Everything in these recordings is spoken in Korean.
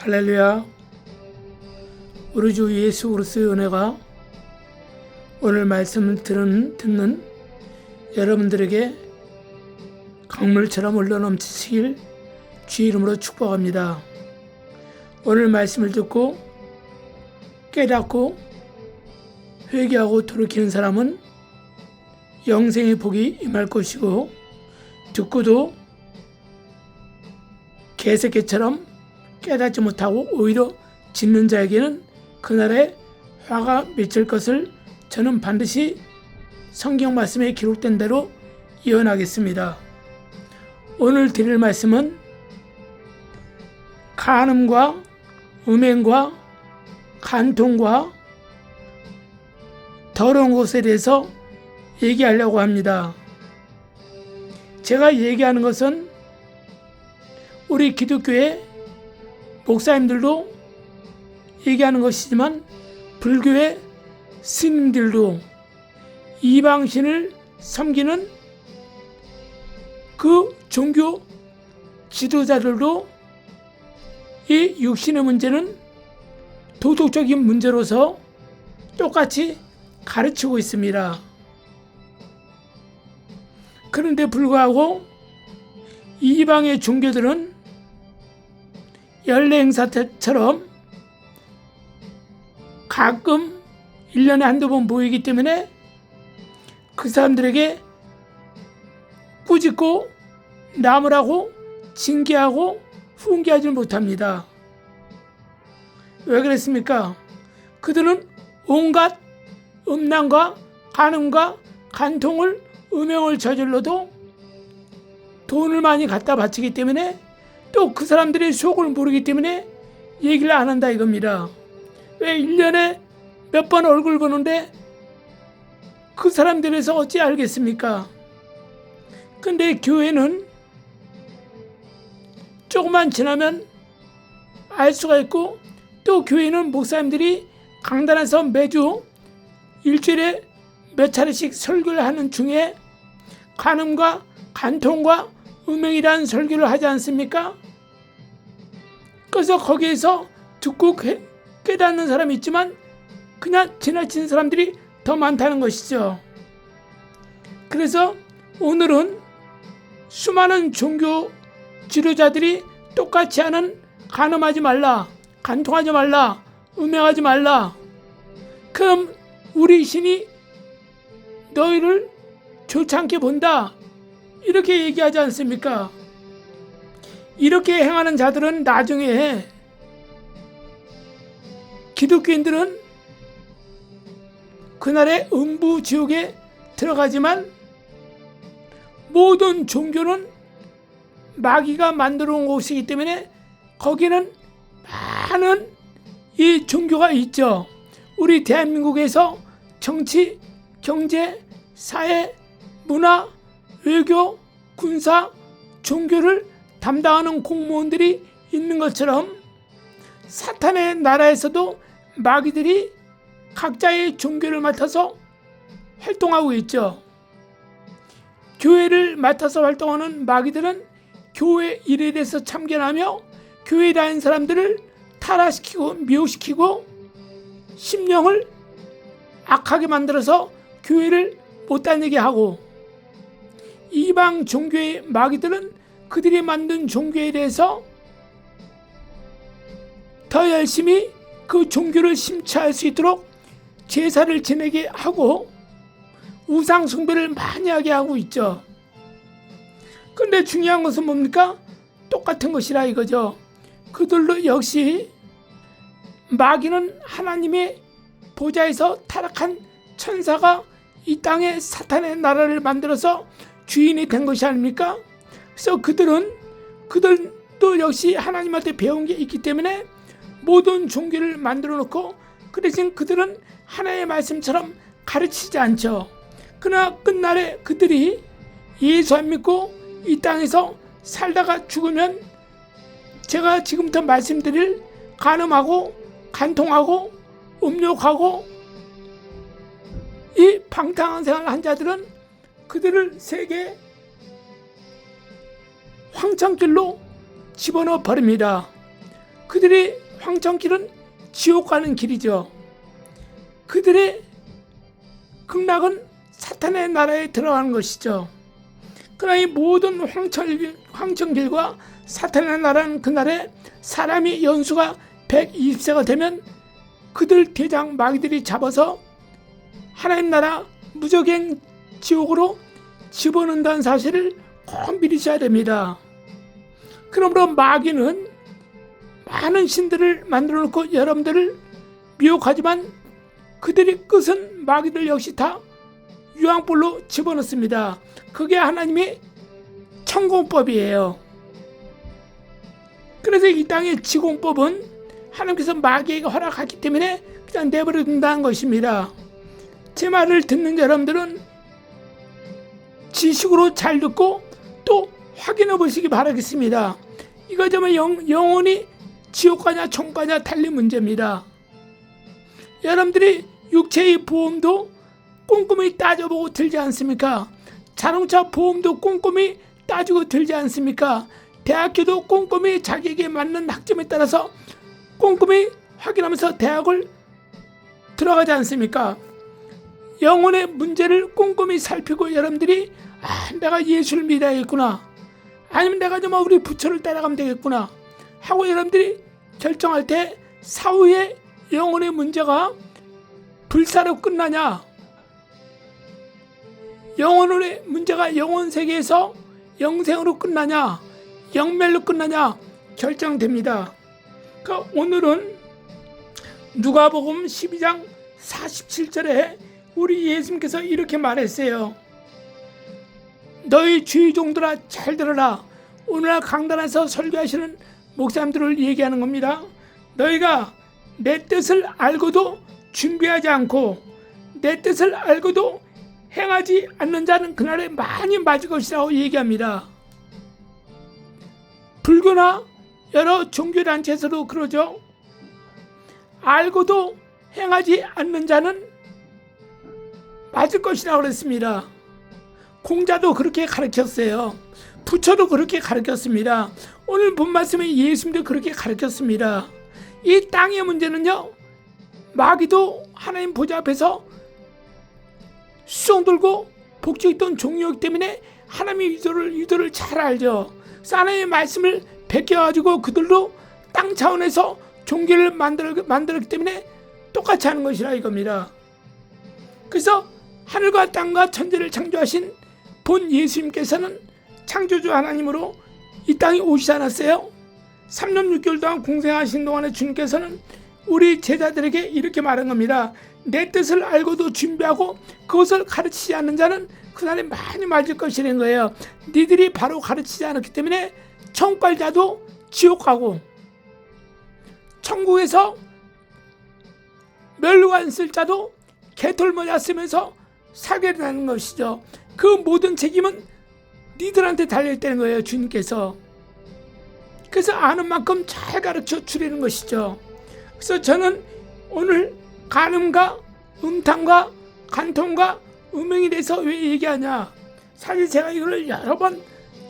할렐루야. 우리 주 예수 그리스도의 은혜가 오늘 말씀을 듣는 여러분들에게 강물처럼 흘러넘치시길 주의 이름으로 축복합니다. 오늘 말씀을 듣고 깨닫고 회개하고 돌이키는 사람은 영생의 복이 임할 것이고, 듣고도 개새끼처럼 깨닫지 못하고 오히려 짓는 자에게는 그날에 화가 맺힐 것을 저는 반드시 성경 말씀에 기록된 대로 예언하겠습니다. 오늘 드릴 말씀은 간음과 음행과 간통과 더러운 것에 대해서 얘기하려고 합니다. 제가 얘기하는 것은 우리 기독교의 목사님들도 얘기하는 것이지만 불교의 스님들도 이방신을 섬기는 그 종교 지도자들도 이 육신의 문제는 도덕적인 문제로서 똑같이 가르치고 있습니다. 그런데 불구하고 이방의 종교들은 연례 행사처럼 가끔 1년에 한두 번 모이기 때문에 그 사람들에게 꾸짖고 나무라고 징계하고 훈계하지 못합니다. 왜 그랬습니까? 그들은 온갖 음란과 간음과 간통을 음행을 저질러도 돈을 많이 갖다 바치기 때문에, 또 그 사람들의 속을 모르기 때문에 얘기를 안 한다 이겁니다. 왜 1년에 몇 번 얼굴 보는데 그 사람들에서 어찌 알겠습니까? 근데 교회는 조금만 지나면 알 수가 있고, 또 교회는 목사님들이 강단에서 매주 일주일에 몇 차례씩 설교를 하는 중에 간음과 간통과 음행이라는 설교를 하지 않습니까? 그래서 거기에서 듣고 깨닫는 사람이 있지만 그냥 지나친 사람들이 더 많다는 것이죠. 그래서 오늘은 수많은 종교 지도자들이 똑같이 하는 간음하지 말라, 간통하지 말라, 음행하지 말라, 그럼 우리 신이 너희를 좋지 않게 본다, 이렇게 얘기하지 않습니까? 이렇게 행하는 자들은 나중에 기독교인들은 그날의 음부 지옥에 들어가지만, 모든 종교는 마귀가 만들어 온 곳이기 때문에 거기는 많은 이 종교가 있죠. 우리 대한민국에서 정치, 경제, 사회, 문화, 외교, 군사, 종교를 담당하는 공무원들이 있는 것처럼 사탄의 나라에서도 마귀들이 각자의 종교를 맡아서 활동하고 있죠. 교회를 맡아서 활동하는 마귀들은 교회 일에 대해서 참견하며 교회에 다니는 사람들을 타락시키고 미혹시키고 심령을 악하게 만들어서 교회를 못 다니게 하고, 이방 종교의 마귀들은 그들이 만든 종교에 대해서 더 열심히 그 종교를 심취할 수 있도록 제사를 지내게 하고 우상 숭배를 많이 하게 하고 있죠. 그런데 중요한 것은 뭡니까? 똑같은 것이라 이거죠. 그들도 역시 마귀는 하나님의 보좌에서 타락한 천사가 이 땅에 사탄의 나라를 만들어서 주인이 된 것이 아닙니까? 그래서 그들도 역시 하나님한테 배운 게 있기 때문에 모든 종교를 만들어 놓고, 그 대신 그들은 하나님의 말씀처럼 가르치지 않죠. 그러나 끝날에 그들이 예수 안 믿고 이 땅에서 살다가 죽으면 제가 지금부터 말씀드릴 간음하고 간통하고 음욕하고 이 방탕한 생활을 한 자들은 그들을 세계 황천길로 집어넣어 버립니다. 그들의 황천길은 지옥 가는 길이죠. 그들의 극락은 사탄의 나라에 들어가는 것이죠. 그러나 이 모든 황천길과 사탄의 나라는 그날에 사람이 연수가 120세가 되면 그들 대장 마귀들이 잡아서 하나님 나라 무적행 지옥으로 집어넣는다는 사실을 꼭 미리셔야 됩니다. 그러므로 마귀는 많은 신들을 만들어 놓고 여러분들을 미혹하지만 그들의 끝은 마귀들 역시 다 유황불로 집어넣습니다. 그게 하나님의 천공법이에요. 그래서 이 땅의 지공법은 하나님께서 마귀에게 허락하기 때문에 그냥 내버려 둔다는 것입니다. 제 말을 듣는 여러분들은 지식으로 잘 듣고 또 확인해 보시기 바라겠습니다. 이거 정말 영원히 지옥 가냐 천국 가냐 달린 문제입니다. 여러분들이 육체의 보험도 꼼꼼히 따져보고 들지 않습니까? 자동차 보험도 꼼꼼히 따지고 들지 않습니까? 대학교도 꼼꼼히 자기에게 맞는 학점에 따라서 꼼꼼히 확인하면서 대학을 들어가지 않습니까? 영혼의 문제를 꼼꼼히 살피고 여러분들이 내가 예수를 믿어야겠구나, 아니면 내가 좀 우리 부처를 따라가면 되겠구나 하고 여러분들이 결정할 때 사후에 영혼의 문제가 불사로 끝나냐, 영혼의 문제가 영혼 세계에서 영생으로 끝나냐, 영멸로 끝나냐 결정됩니다. 그러니까 오늘은 누가복음 12장 47절에 우리 예수님께서 이렇게 말했어요. 너희 주의 종들아 잘 들어라. 오늘날 강단에서 설교하시는 목사님들을 얘기하는 겁니다. 너희가 내 뜻을 알고도 준비하지 않고 내 뜻을 알고도 행하지 않는 자는 그날에 많이 맞을 것이라고 얘기합니다. 불교나 여러 종교단체에서도 그러죠. 알고도 행하지 않는 자는 맞을 것이라고 그랬습니다. 공자도 그렇게 가르쳤어요. 부처도 그렇게 가르쳤습니다. 오늘 본 말씀에 예수님도 그렇게 가르쳤습니다. 이 땅의 문제는요, 마귀도 하나님 보좌 앞에서 수종 들고 복주 있던 종이었기 때문에 하나님의 의도를 잘 알죠. 하나님의 말씀을 베껴가지고 그들도 땅 차원에서 종교를 만들었기 때문에 똑같이 하는 것이라 이겁니다. 그래서 하늘과 땅과 천지를 창조하신 본 예수님께서는 창조주 하나님으로 이 땅에 오시지 않았어요? 3년 6개월 동안 공생하신 동안에 주님께서는 우리 제자들에게 이렇게 말한 겁니다. 내 뜻을 알고도 준비하고 그것을 가르치지 않는 자는 그날에 많이 맞을 것이라는 거예요. 니들이 바로 가르치지 않았기 때문에 천국 갈 자도 지옥 가고 천국에서 멸류관 쓸 자도 개털모자 쓰면서 살게 되는 것이죠. 그 모든 책임은 니들한테 달려있다는 거예요, 주님께서. 그래서 아는 만큼 잘 가르쳐 주려는 것이죠. 그래서 저는 오늘 간음과 음탕과 간통과 음행에 대해서 왜 얘기하냐, 사실 제가 이걸 여러 번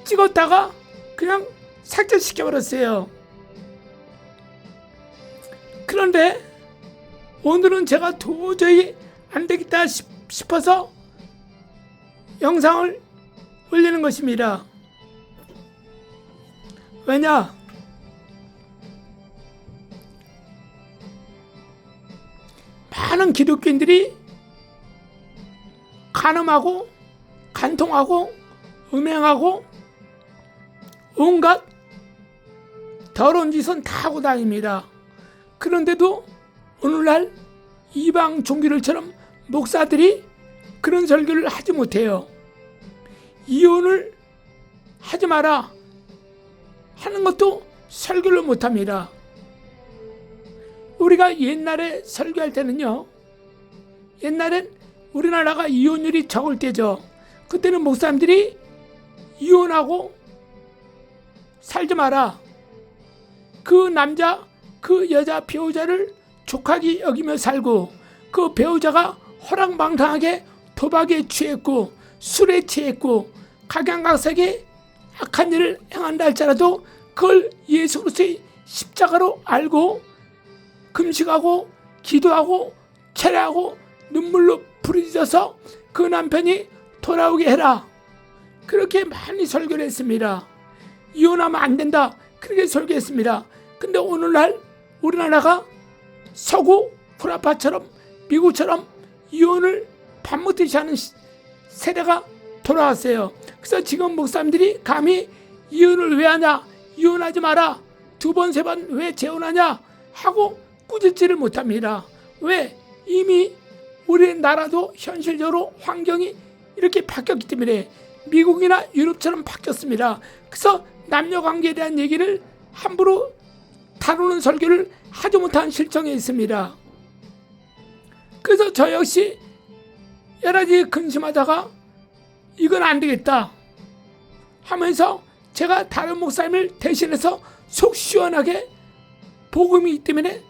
찍었다가 그냥 삭제시켜버렸어요. 그런데 오늘은 제가 도저히 안 되겠다 싶어서 영상을 올리는 것입니다. 왜냐? 많은 기독교인들이 간음하고 간통하고 음행하고 온갖 더러운 짓은 다 하고 다닙니다. 그런데도 오늘날 이방 종교들처럼 목사들이 그런 설교를 하지 못해요. 이혼을 하지 마라 하는 것도 설교를 못합니다. 우리가 옛날에 설교할 때는요, 옛날엔 우리나라가 이혼율이 적을 때죠. 그때는 목사님들이 이혼하고 살지 마라, 그 남자 그 여자 배우자를 족하게 여기며 살고 그 배우자가 허랑방탕하게 도박에 취했고 술에 취했고 각양각색의 악한 일을 행한다 할지라도 그걸 예수 그리스도의 십자가로 알고 금식하고 기도하고 철회하고 눈물로 부르짖어서 그 남편이 돌아오게 해라. 그렇게 많이 설교를 했습니다. 이혼하면 안 된다. 그렇게 설교했습니다. 근데 오늘날 우리나라가 서구 구라파처럼 미국처럼 이혼을 밥 먹듯이 하는 세대가 돌아왔어요. 그래서 지금 목사님들이 감히 이혼을 왜 하냐, 이혼하지 마라, 2번 3번 왜 재혼하냐 하고 꾸짖지를 못합니다. 왜? 이미 우리나라도 현실적으로 환경이 이렇게 바뀌었기 때문에 미국이나 유럽처럼 바뀌었습니다. 그래서 남녀관계에 대한 얘기를 함부로 다루는 설교를 하지 못한 실정에 있습니다. 그래서 저 역시 여러 가지 근심하다가 이건 안 되겠다 하면서 제가 다른 목사님을 대신해서 속 시원하게 복음이 있기 때문에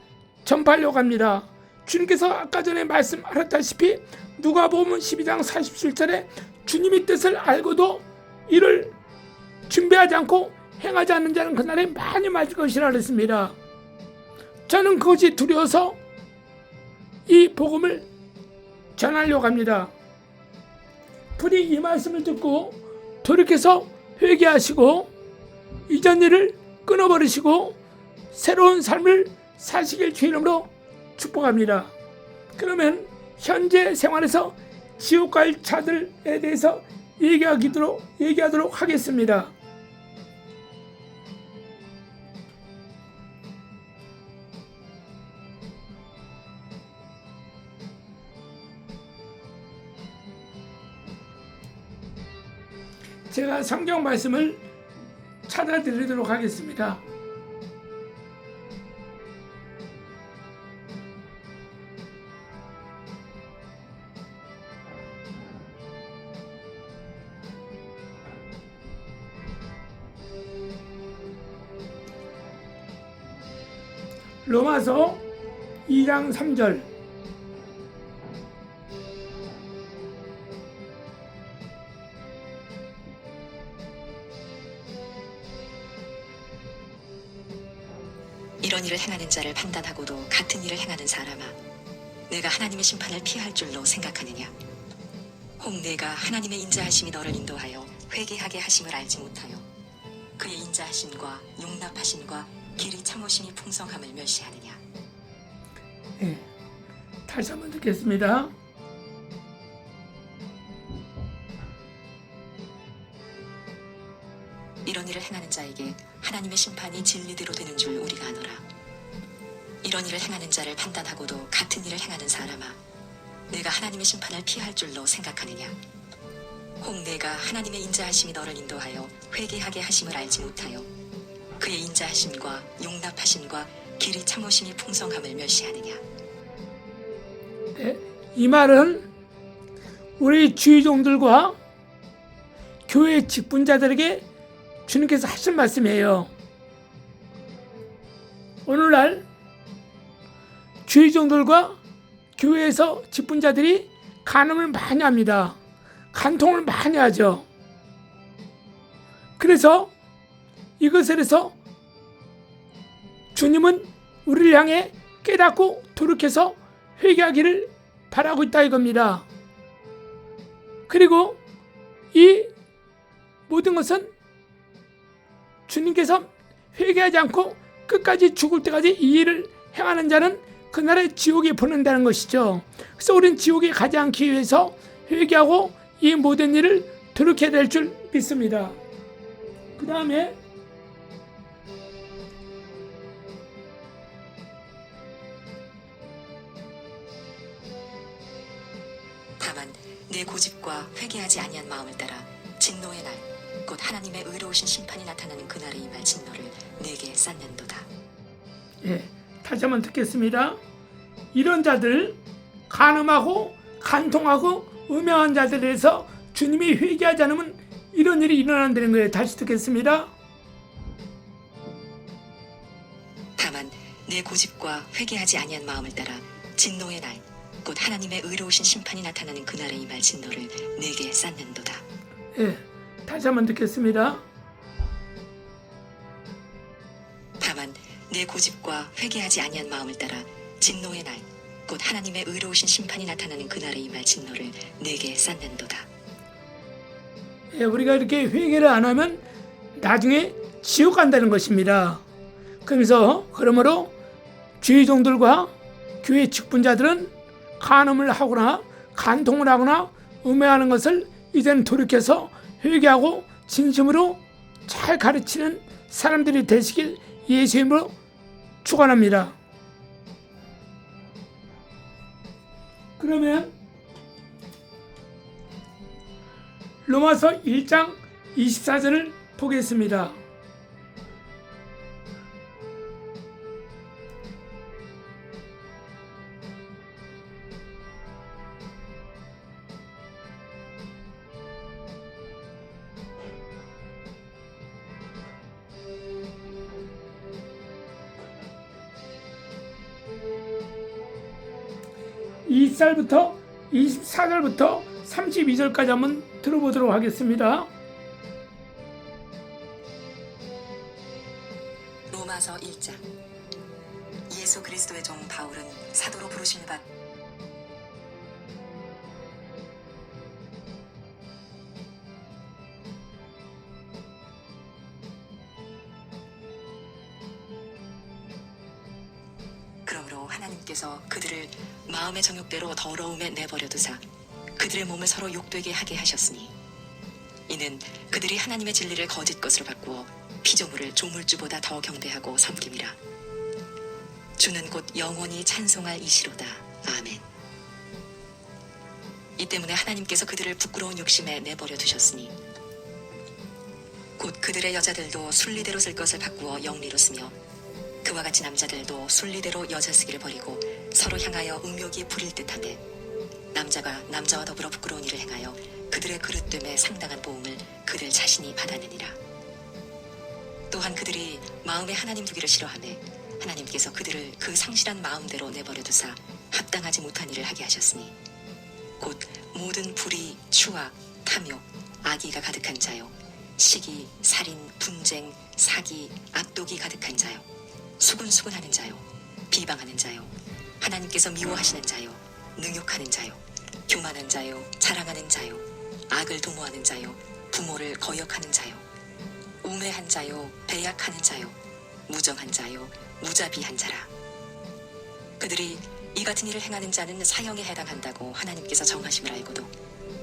전파하려고 합니다. 주님께서 아까 전에 말씀하셨다시피 누가복음 12장 47절에 주님의 뜻을 알고도 이를 준비하지 않고 행하지 않는 자는 그날에 많이 맞을 것이라 그랬습니다. 저는 그것이 두려워서 이 복음을 전하려고 합니다. 부디 이 말씀을 듣고 돌이켜서 회개하시고 이전 일을 끊어버리시고 새로운 삶을 사시길 주 이름으로 축복합니다. 그러면 현재 생활에서 지옥 갈 자들에 대해서 얘기하도록 하겠습니다. 제가 성경 말씀을 찾아드리도록 하겠습니다. 로마서 2장 3절 이런 일을 행하는 자를 판단하고도 같은 일을 행하는 사람아, 내가 하나님의 심판을 피할 줄로 생각하느냐? 혹 내가 하나님의 인자하심이 너를 인도하여 회개하게 하심을 알지 못하여 그의 인자하심과 용납하심과 길이 참으심이 풍성함을 멸시하느냐? 네, 다시 한번 듣겠습니다. 이런 일을 행하는 자에게 하나님의 심판이 진리대로 되는 줄 우리가 아노라. 이런 일을 행하는 자를 판단하고도 같은 일을 행하는 사람아, 내가 하나님의 심판을 피할 줄로 생각하느냐? 혹 내가 하나님의 인자하심이 너를 인도하여 회개하게 하심을 알지 못하여 그의 인자하심과 용납하심과 길이 참으심이 풍성함을 멸시하느냐? 네, 이 말은 우리 주의종들과 교회 직분자들에게 주님께서 하신 말씀이에요. 오늘날 주의종들과 교회에서 직분자들이 간음을 많이 합니다. 간통을 많이 하죠. 그래서 이것에 대해서 주님은 우리를 향해 깨닫고 돌이켜서 회개하기를 바라고 있다 이겁니다. 그리고 이 모든 것은 주님께서 회개하지 않고 끝까지 죽을 때까지 이 일을 행하는 자는 그날의 지옥에 보낸다는 것이죠. 그래서 우리는 지옥에 가지 않기 위해서 회개하고 이 모든 일을 돌이켜야 될 줄 믿습니다. 그 다음에 다만 내 고집과 회개하지 아니한 마음을 따라 진노의 날 곧 하나님의 의로우신 심판이 나타나는 그날에 임할 진노를 내게 쌓는도다. 예, 다시 한번 듣겠습니다. 이런 자들, 간음하고 간통하고 음행한 자들에 대해서 주님이 회개하지 않으면 이런 일이 일어난다는 거예요. 다시 듣겠습니다. 다만 내 고집과 회개하지 아니한 마음을 따라 진노의 날 곧 하나님의 의로우신 심판이 나타나는 그날에 임할 진노를 내게 쌓는도다. 예, 다시 한번 듣겠습니다. 다만 내 고집과 회개하지 아니한 마음을 따라 진노의 날 곧 하나님의 의로우신 심판이 나타나는 그날에 임할 진노를 내게 쌓는도다. 예, 우리가 이렇게 회개를 안 하면 나중에 지옥 간다는 것입니다. 그러므로 주의종들과 교회 직분자들은 간음을 하거나 간통을 하거나 음해하는 것을 이제는 돌이켜서 회개하고 진심으로 잘 가르치는 사람들이 되시길 예수의 이름으로 축원합니다. 그러면 로마서 1장 24절을 보겠습니다. 이 절부터 24절부터 32절까지 한번 들어보도록 하겠습니다. 로마서 1장. 예수 그리스도의 종 바울은 사도로 부르심을 받 그러므로 하나님께서 그들을 마음의 정욕대로 더러움에 내버려 두사 그들의 몸을 서로 욕되게 하게 하셨으니 이는 그들이 하나님의 진리를 거짓 것으로 바꾸어 피조물을 조물주보다 더 경배하고 섬김이라. 주는 곧 영원히 찬송할 이시로다. 아멘. 이 때문에 하나님께서 그들을 부끄러운 욕심에 내버려 두셨으니 곧 그들의 여자들도 순리대로 쓸 것을 바꾸어 영리로 쓰며 그와 같이 남자들도 순리대로 여자 쓰기를 버리고 서로 향하여 음욕이 부릴 듯하며 남자가 남자와 더불어 부끄러운 일을 행하여 그들의 그릇됨에 상당한 보응을 그들 자신이 받았느니라. 또한 그들이 마음에 하나님 두기를 싫어하며 하나님께서 그들을 그 상실한 마음대로 내버려 두사 합당하지 못한 일을 하게 하셨으니 곧 모든 불의, 추악, 탐욕, 악의가 가득한 자요 시기, 살인, 분쟁, 사기, 악독이 가득한 자요 수군수군하는 자요 비방하는 자요 하나님께서 미워하시는 자요 능욕하는 자요 교만한 자요 자랑하는 자요 악을 도모하는 자요 부모를 거역하는 자요 우매한 자요 배약하는 자요 무정한 자요 무자비한 자라. 그들이 이 같은 일을 행하는 자는 사형에 해당한다고 하나님께서 정하심을 알고도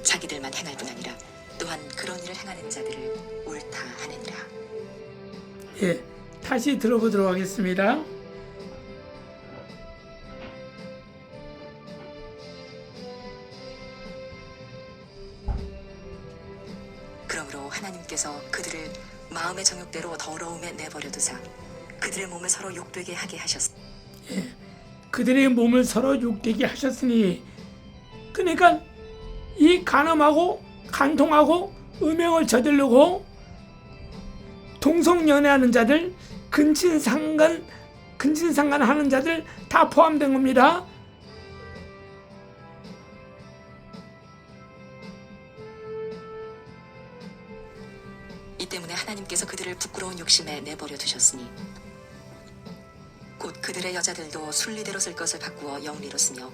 자기들만 행할 뿐 아니라 또한 그런 일을 행하는 자들을 옳다 하느니라. 예, 다시 들어보도록 하겠습니다. 그러므로 하나님께서 그들을 마음의 정욕대로 더러움에 내버려 두사 그들의 몸을 서로 욕되게 하게 하셨으니 그들의 몸을 서로 욕되게 하셨으니 그러니까 이 간음하고 간통하고 음행을 저지르고 동성연애하는 자들 근친상간 하는 자들 다 포함된 겁니다. 이 때문에 하나님께서 그들을 부끄러운 욕심에 내버려 두셨으니 곧 그들의 여자들도 순리대로 쓸 것을 바꾸어 영리로 쓰며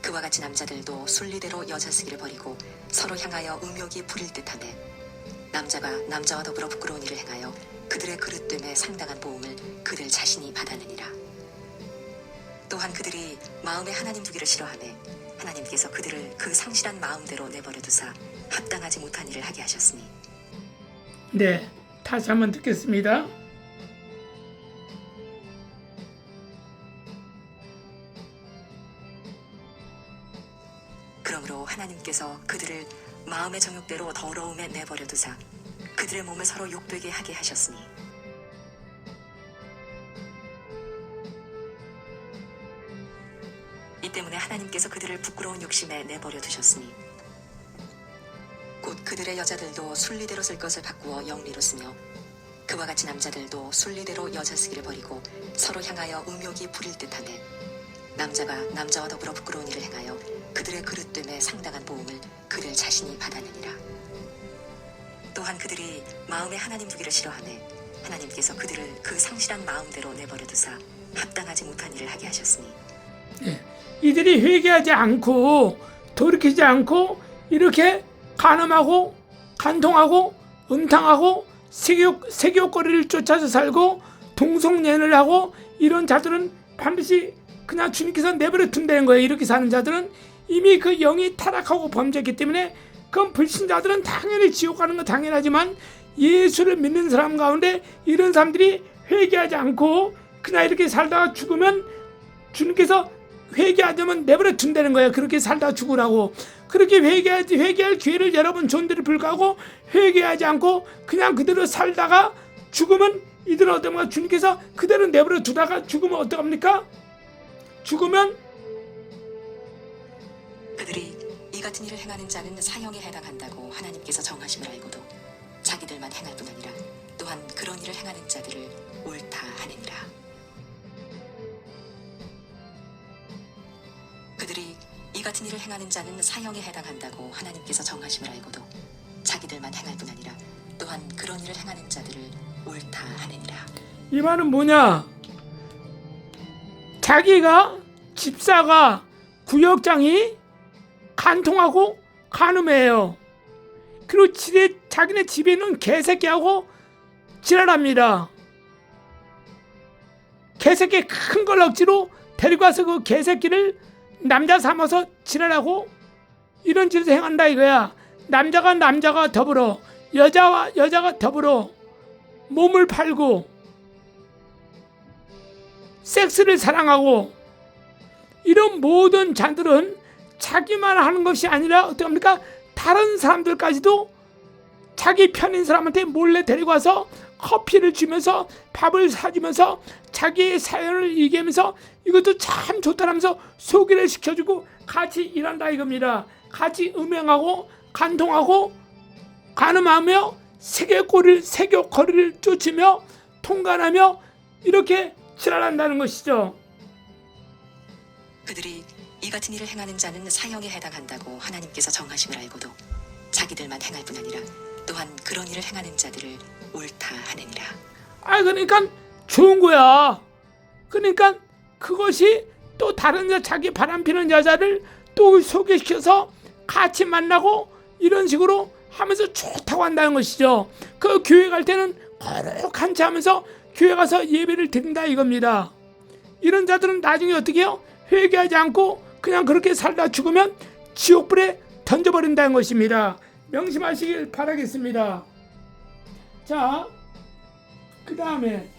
그와 같이 남자들도 순리대로 여자 쓰기를 버리고 서로 향하여 음욕이 부릴 듯하며 남자가 남자와 더불어 부끄러운 일을 행하여 그들의 그릇됨에 상당한 보응을 그들 자신이 받았느니라. 또한 그들이 마음에 하나님 두기를 싫어하며 하나님께서 그들을 그 상실한 마음대로 내버려 두사 합당하지 못한 일을 하게 하셨으니 네, 다시 한번 듣겠습니다. 그러므로 하나님께서 그들을 마음의 정욕대로 더러움에 내버려 두사 그들의 몸을 서로 욕되게 하게 하셨으니 이 때문에 하나님께서 그들을 부끄러운 욕심에 내버려 두셨으니 곧 그들의 여자들도 순리대로 쓸 것을 바꾸어 영리로 쓰며 그와 같이 남자들도 순리대로 여자 쓰기를 버리고 서로 향하여 음욕이 부릴 듯하며 남자가 남자와 더불어 부끄러운 일을 행하여 그들의 그릇됨에 상당한 보응을 그들 자신이 받았느니라. 또한 그들이 마음에 하나님 두기를 싫어하며 하나님께서 그들을 그 상실한 마음대로 내버려 두사 합당하지 못한 일을 하게 하셨으니 이들이 회개하지 않고 돌이키지 않고 이렇게 간음하고 간통하고 음탕하고 세교거리를 쫓아서 살고 동성연애를 하고 이런 자들은 반드시 그냥 주님께서 내버려 둔다는 거예요. 이렇게 사는 자들은 이미 그 영이 타락하고 범죄했기 때문에 그건 불신자들은 당연히 지옥 가는 건 당연하지만 예수를 믿는 사람 가운데 이런 사람들이 회개하지 않고 그냥 이렇게 살다가 죽으면 주님께서 회개하자면 내버려 둔다는 거예요. 그렇게 살다가 죽으라고. 그렇게 회개할 기회를 여러분 줬는데도 불구하고 회개하지 않고 그냥 그대로 살다가 죽으면 이들은 어떡합니까? 주님께서 그대로 내버려 두다가 죽으면 어떡합니까? 죽으면 그들이 이 같은 일을 행하는 자는 사형에 해당한다고 하나님께서 정하심을 알고도 자기들만 행할 뿐 아니라 또한 그런 일을 행하는 자들을 옳다 하느니라. 그들이 이 같은 일을 행하는 자는 사형에 해당한다고 하나님께서 정하심을 알고도 자기들만 행할 뿐 아니라 또한 그런 일을 행하는 자들을 옳다 하느니라. 이 말은 뭐냐? 자기가 집사가 구역장이 간통하고 간음해요. 그리고 자기네 집에 있는 개새끼하고 지랄합니다. 개새끼 큰 걸 억지로 데리고 와서 그 개새끼를 남자 삼아서 지랄하고 이런 짓을 행한다 이거야. 남자가 더불어 여자가 더불어 몸을 팔고 섹스를 사랑하고 이런 모든 자들은 자기만 하는 것이 아니라 어떡합니까? 다른 사람들까지도 자기 편인 사람한테 몰래 데리고 와서 커피를 주면서 밥을 사주면서 자기의 사연을 얘기하면서 이것도 참 좋다라면서 소개를 시켜주고 같이 일한다 이겁니다. 같이 음행하고 간통하고 간음하며 세교거리를 쫓으며 통관하며 이렇게 지랄한다는 것이죠. 그들이 이 같은 일을 행하는 자는 사형에 해당한다고 하나님께서 정하심을 알고도 자기들만 행할 뿐 아니라 또한 그런 일을 행하는 자들을 옳다 하느니라. 그러니까 좋은 거야. 그러니까 그것이 또 다른 자기 바람피는 여자를 또 소개시켜서 같이 만나고 이런 식으로 하면서 좋다고 한다는 것이죠. 그 교회 갈 때는 거룩한 체 하면서 교회 가서 예배를 드린다 이겁니다. 이런 자들은 나중에 어떻게 해요? 회개하지 않고 그냥 그렇게 살다 죽으면 지옥불에 던져버린다는 것입니다. 명심하시길 바라겠습니다. 자, 그 다음에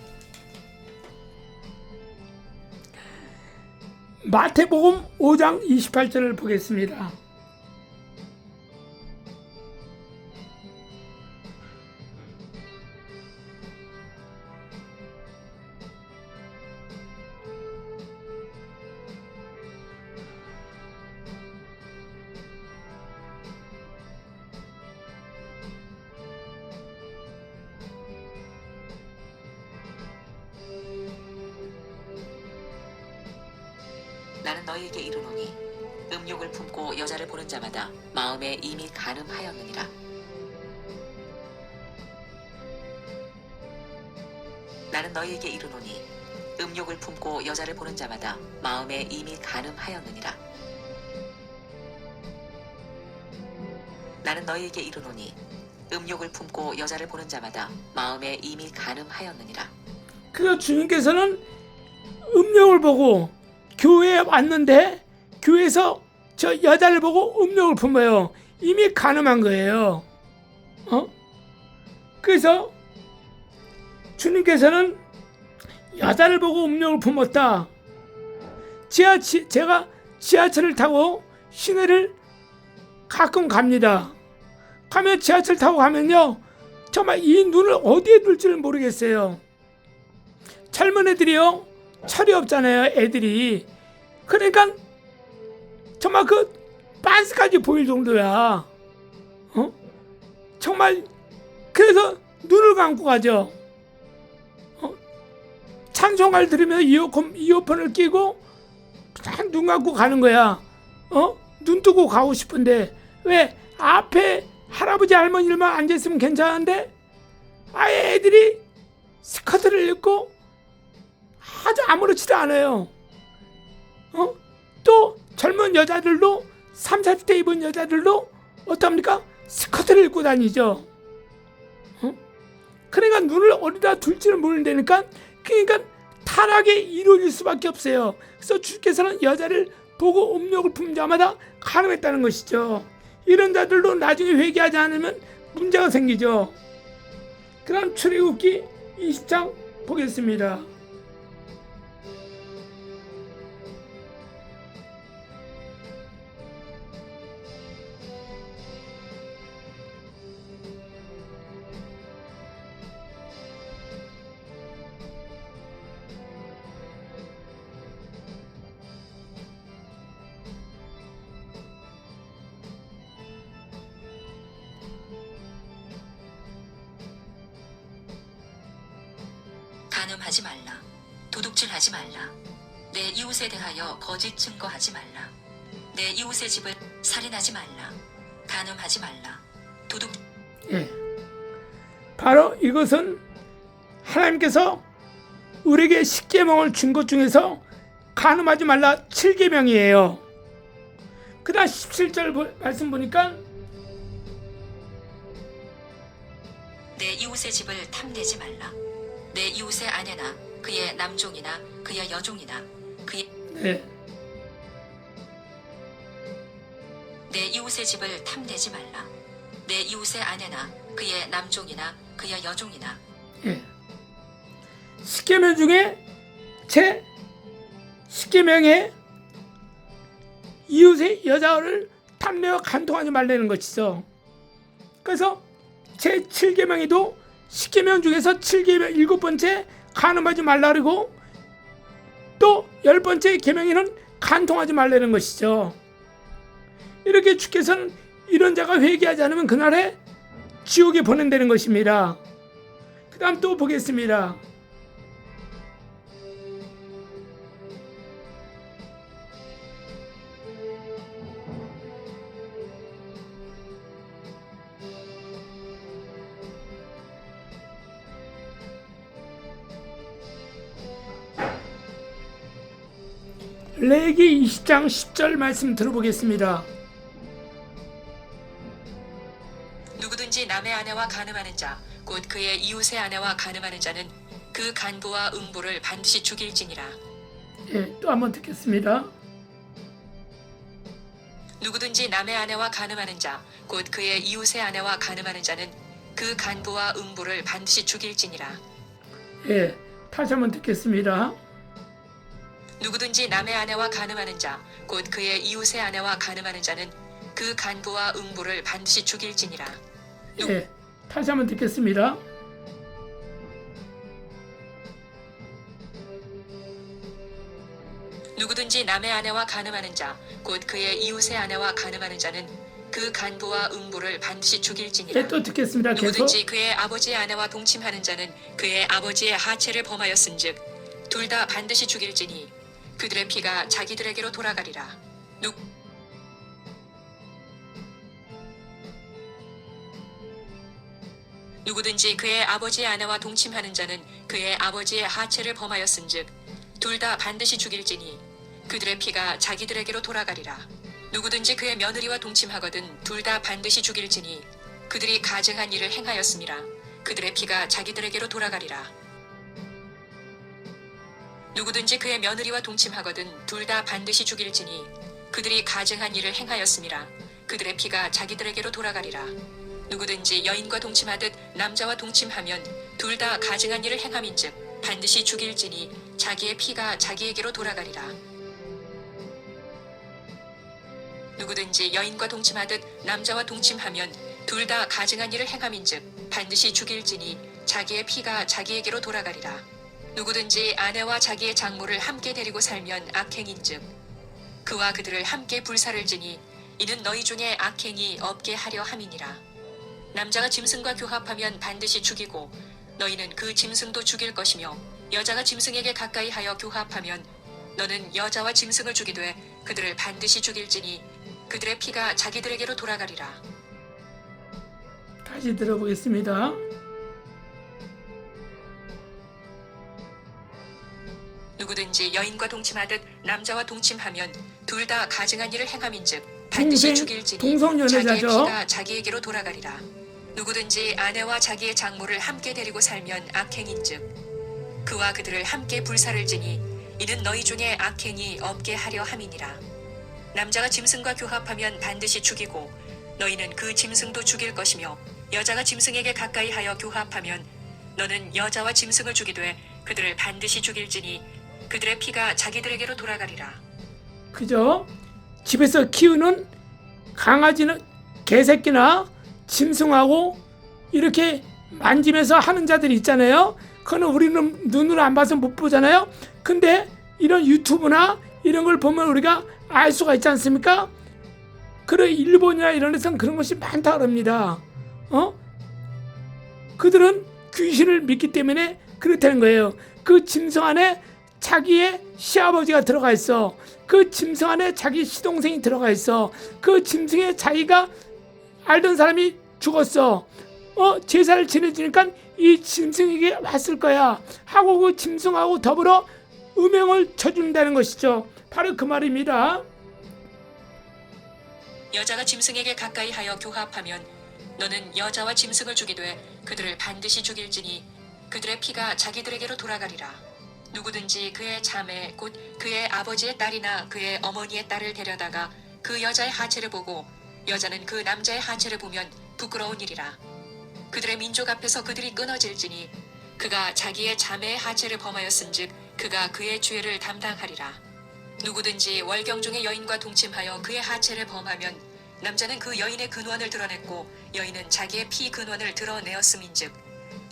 마태복음 5장 28절을 보겠습니다. 나는 너희에게 이르노니 음욕을 품고 여자를 보는 자마다 마음에 이미 간음하였느니라. 나는 너희에게 이르노니 음욕을 품고 여자를 보는 자마다 마음에 이미 간음하였느니라. 나는 너희에게 이르노니 음욕을 품고 여자를 보는 자마다 마음에 이미 간음하였느니라. 그래서 주님께서는 음욕을 보고 교회에 왔는데 교회에서 저 여자를 보고 음욕을 품어요. 이미 간음한 거예요. 그래서 주님께서는 여자를 보고 음욕을 품었다. 제가 지하철을 타고 시내를 가끔 갑니다. 가면 지하철 타고 가면요, 정말 이 눈을 어디에 둘지를 모르겠어요. 젊은 애들이요, 철이 없잖아요, 애들이. 그러니까 정말 그 빤스까지 보일 정도야. 정말 그래서 눈을 감고 가죠. 찬송가를 들으면서 이어폰을 끼고 그냥 눈 감고 가는 거야. 눈 뜨고 가고 싶은데 왜 앞에 할아버지 할머니들만 앉아있으면 괜찮은데 아예 애들이 스커트를 입고 아주 아무렇지도 않아요. 또 젊은 여자들도 3, 40대 입은 여자들도 어떻습니까? 스커트를 입고 다니죠. 그러니까 눈을 어디다 둘지를 모른다니까. 그러니까 타락이 이루어질 수밖에 없어요. 그래서 주께서는 여자를 보고 음욕을 품는 자마다 가늠했다는 것이죠. 이런 자들도 나중에 회개하지 않으면 문제가 생기죠. 그럼 출애굽기 20장 보겠습니다. 간음하지 말라. 도둑질하지 말라. 내 이웃에 대하여 거짓 증거하지 말라. 내 이웃의 집을 살인하지 말라. 간음하지 말라. 도둑 예. 바로 이것은 하나님께서 우리에게 10계명을 준 것 중에서 간음하지 말라 7계명이에요. 그 다음 17절 말씀 보니까 내 이웃의 집을 탐내지 말라. 내 이웃의 아내나 그의 남종이나 그의 여종이나 그의 네. 내 이웃의 집을 탐내지 말라. 내 이웃의 아내나 그의 남종이나 그의 여종이나 예. 10계명 중에 제 10계명에 이웃의 여자를 탐내어 간통하지 말라는 것이죠. 그래서 제 7계명에도 10계명 중에서 7계명 7번째 간음하지 말라 그러고 또 10번째 계명에는 간통하지 말라는 것이죠. 이렇게 주께서는 이런 자가 회개하지 않으면 그날에 지옥에 보낸다는 것입니다. 그 다음 또 보겠습니다. 레위기 20장 10절 말씀 들어보겠습니다. 누구든지 남의 아내와 간음하는 자 곧 그의 이웃의 아내와 간음하는 자는 그 간부와 음부를 반드시 죽일지니라. 예, 또 한번 듣겠습니다. 누구든지 남의 아내와 간음하는 자 곧 그의 이웃의 아내와 간음하는 자는 그 간부와 음부를 반드시 죽일지니라. 예, 다시 한번 듣겠습니다. 누구든지 남의 아내와 간음하는 자 곧 그의 이웃의 아내와 간음하는 자는 그 간부와 음부를 반드시 죽일지니라. 예, 다시 한번 듣겠습니다. 누구든지 남의 아내와 간음하는 자 곧 그의 이웃의 아내와 간음하는 자는 그 간부와 음부를 반드시 죽일지니라. 예, 또 듣겠습니다. 계속. 누구든지 그의 아버지의 아내와 동침하는 자는 그의 아버지의 하체를 범하였은즉 둘 다 반드시 죽일지니 그들의 피가 자기들에게로 돌아가리라. 누구든지 그의 아버지의 아내와 동침하는 자는 그의 아버지의 하체를 범하였은즉 둘 다 반드시 죽일지니 그들의 피가 자기들에게로 돌아가리라. 누구든지 그의 며느리와 동침하거든 둘 다 반드시 죽일지니 그들이 가증한 일을 행하였음이라. 그들의 피가 자기들에게로 돌아가리라. 누구든지 그의 며느리와 동침하거든 둘 다 반드시 죽일지니 그들이 가증한 일을 행하였음이라. 그들의 피가 자기들에게로 돌아가리라. 누구든지 여인과 동침하듯 남자와 동침하면 둘 다 가증한 일을 행함인즉 반드시 죽일지니 자기의 피가 자기에게로 돌아가리라. 누구든지 여인과 동침하듯 남자와 동침하면 둘 다 가증한 일을 행함인즉 반드시 죽일지니 자기의 피가 자기에게로 돌아가리라. 누구든지 아내와 자기의 장모를 함께 데리고 살면 악행인즉 그와 그들을 함께 불사를 지니 이는 너희 중에 악행이 없게 하려 함이니라. 남자가 짐승과 교합하면 반드시 죽이고 너희는 그 짐승도 죽일 것이며 여자가 짐승에게 가까이 하여 교합하면 너는 여자와 짐승을 죽이되 그들을 반드시 죽일지니 그들의 피가 자기들에게로 돌아가리라. 다시 들어보겠습니다. 누구든지 여인과 동침하듯 남자와 동침하면 둘 다 가증한 일을 행함인즉 반드시 죽일지니 자기의 동성연애자죠. 피가 자기에게로 돌아가리라. 누구든지 아내와 자기의 장모를 함께 데리고 살면 악행인즉 그와 그들을 함께 불사를 지니 이는 너희 중에 악행이 없게 하려 함이니라. 남자가 짐승과 교합하면 반드시 죽이고 너희는 그 짐승도 죽일 것이며 여자가 짐승에게 가까이 하여 교합하면 너는 여자와 짐승을 죽이되 그들을 반드시 죽일지니 그들의 피가 자기들에게로 돌아가리라. 그죠? 집에서 키우는 강아지는 개새끼나 짐승하고 이렇게 만지면서 하는 자들이 있잖아요. 그거는 우리는 눈으로 안 봐서 못 보잖아요. 근데 이런 유튜브나 이런 걸 보면 우리가 알 수가 있지 않습니까? 그래, 일본이나 이런 데서는 그런 것이 많다 그럽니다. 그들은 귀신을 믿기 때문에 그렇다는 거예요. 그 짐승 안에 자기의 시아버지가 들어가 있어. 그 짐승 안에 자기 시동생이 들어가 있어. 그 짐승에 자기가 알던 사람이 죽었어. 제사를 지내주니까 이 짐승에게 왔을 거야 하고 그 짐승하고 더불어 음행을 쳐준다는 것이죠. 바로 그 말입니다. 여자가 짐승에게 가까이 하여 교합하면 너는 여자와 짐승을 죽이되 그들을 반드시 죽일지니 그들의 피가 자기들에게로 돌아가리라. 누구든지 그의 자매 곧 그의 아버지의 딸이나 그의 어머니의 딸을 데려다가 그 여자의 하체를 보고 여자는 그 남자의 하체를 보면 부끄러운 일이라. 그들의 민족 앞에서 그들이 끊어질지니 그가 자기의 자매의 하체를 범하였은즉 그가 그의 죄를 담당하리라. 누구든지 월경 중의 여인과 동침하여 그의 하체를 범하면 남자는 그 여인의 근원을 드러냈고 여인은 자기의 피 근원을 드러내었음인즉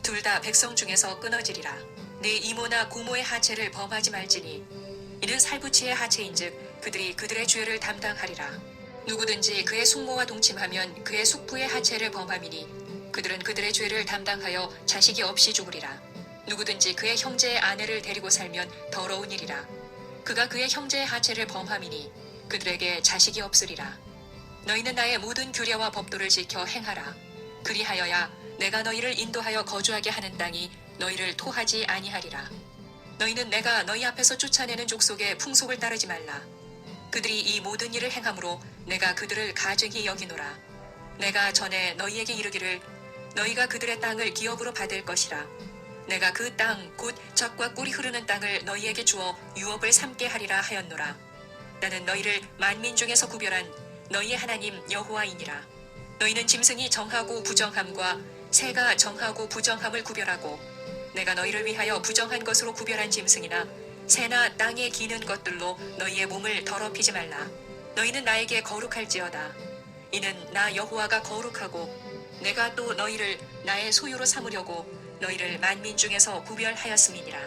둘 다 백성 중에서 끊어지리라. 네 이모나 고모의 하체를 범하지 말지니 이는 살부치의 하체인즉 그들이 그들의 죄를 담당하리라. 누구든지 그의 숙모와 동침하면 그의 숙부의 하체를 범함이니 그들은 그들의 죄를 담당하여 자식이 없이 죽으리라. 누구든지 그의 형제의 아내를 데리고 살면 더러운 일이라. 그가 그의 형제의 하체를 범함이니 그들에게 자식이 없으리라. 너희는 나의 모든 규례와 법도를 지켜 행하라. 그리하여야 내가 너희를 인도하여 거주하게 하는 땅이 너희를 토하지 아니하리라. 너희는 내가 너희 앞에서 쫓아내는 족속의 풍속을 따르지 말라. 그들이 이 모든 일을 행함으로 내가 그들을 가증히 여기노라. 내가 전에 너희에게 이르기를 너희가 그들의 땅을 기업으로 받을 것이라. 내가 그 땅 곧 젖과 꿀이 흐르는 땅을 너희에게 주어 유업을 삼게 하리라 하였노라. 나는 너희를 만민 중에서 구별한 너희의 하나님 여호와이니라. 너희는 짐승이 정하고 부정함과 새가 정하고 부정함을 구별하고 내가 너희를 위하여 부정한 것으로 구별한 짐승이나 새나 땅에 기는 것들로 너희의 몸을 더럽히지 말라. 너희는 나에게 거룩할지어다. 이는 나 여호와가 거룩하고 내가 또 너희를 나의 소유로 삼으려고 너희를 만민 중에서 구별하였음이니라.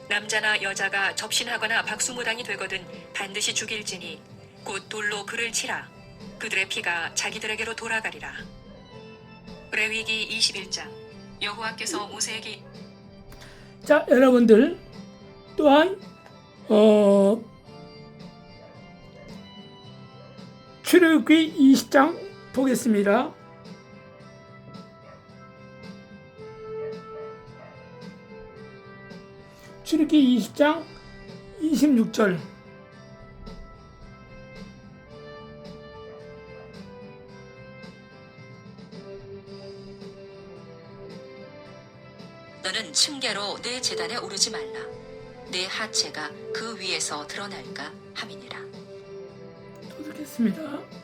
남자나 여자가 접신하거나 박수무당이 되거든 반드시 죽일지니 곧 돌로 그를 치라. 그들의 피가 자기들에게로 돌아가리라. 레위기 21장. 여호와께서 모세에게 자, 여러분들 또한 출애굽기 20장 보겠습니다. 출애굽기 20장 26절. 너는 층계로 내 제단에 오르지 말라. 내 하체가 그 위에서 드러날까 함이니라. 도둑했습니다.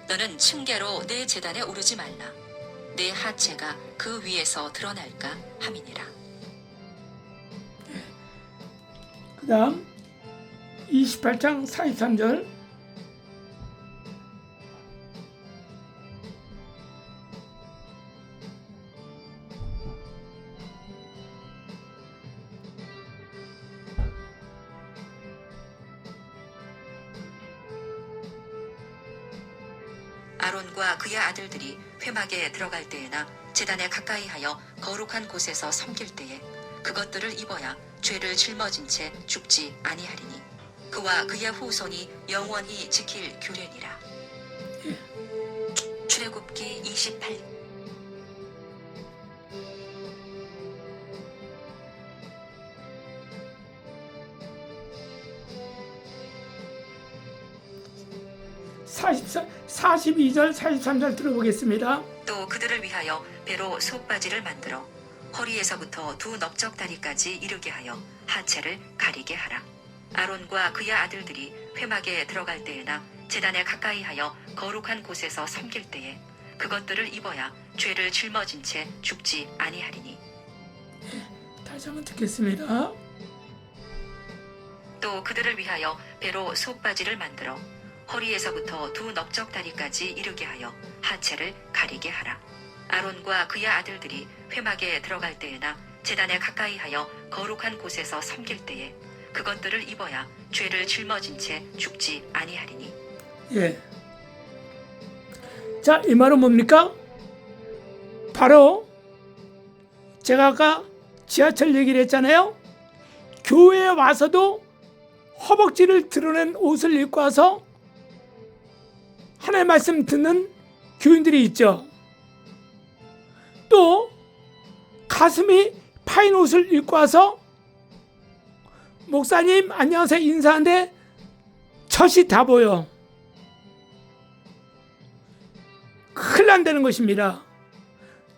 너는 층계로 내 제단에 오르지 말라. 내 하체가 그 위에서 드러날까 함이니라. 그 다음 28장 43절. 아론과 그의 아들들이 회막에 들어갈 때에나 제단에 가까이 하여 거룩한 곳에서 섬길 때에 그것들을 입어야 죄를 짊어진 채 죽지 아니하리니 그와 그의 후손이 영원히 지킬 규례니라. 출애굽기 28. 42절 43절 들어보겠습니다. 또 그들을 위하여 배로 속바지를 만들어 허리에서부터 두 넓적다리까지 이르게 하여 하체를 가리게 하라. 아론과 그의 아들들이 회막에 들어갈 때에나 제단에 가까이 하여 거룩한 곳에서 섬길 때에 그것들을 입어야 죄를 짊어진 채 죽지 아니하리니. 다시 한번 듣겠습니다. 또 그들을 위하여 배로 속바지를 만들어 허리에서부터 두 넓적다리까지 이르게 하여 하체를 가리게 하라. 아론과 그의 아들들이 회막에 들어갈 때에나 제단에 가까이 하여 거룩한 곳에서 섬길 때에 그것들을 입어야 죄를 짊어진 채 죽지 아니하리니. 예. 자, 이 말은 뭡니까? 바로 제가 아까 지하철 얘기를 했잖아요. 교회에 와서도 허벅지를 드러낸 옷을 입고 와서 하나님의 말씀 듣는 교인들이 있죠. 또 가슴이 파인 옷을 입고 와서 목사님 안녕하세요 인사하는데 젖이 다 보여. 큰일 난다는 것입니다.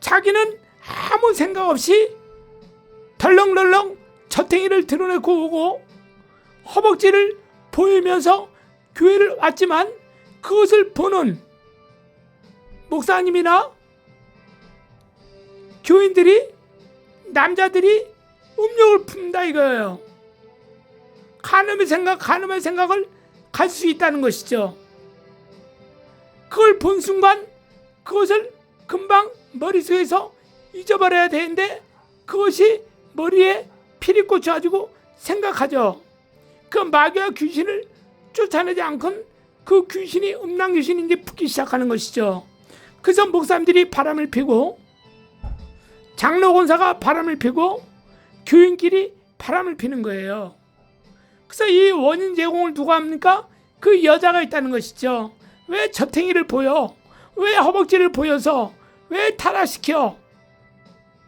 자기는 아무 생각 없이 덜렁덜렁 젖탱이를 드러내고 오고 허벅지를 보이면서 교회를 왔지만 그것을 보는 목사님이나 교인들이, 남자들이 음욕을 품다 이거예요. 간음의 생각을 가질 수 있다는 것이죠. 그걸 본 순간 그것을 금방 머릿속에서 잊어버려야 되는데 그것이 머리에 피리 꽂혀가지고 생각하죠. 그 마귀와 귀신을 쫓아내지 않고는 그 귀신이 음란 귀신인지 붙기 시작하는 것이죠. 그래서 목사님들이 바람을 피고 장로 권사가 바람을 피고 교인끼리 바람을 피는 거예요. 그래서 이 원인 제공을 누가 합니까? 그 여자가 있다는 것이죠. 왜 젖탱이를 보여? 왜 허벅지를 보여서? 왜 타락시켜?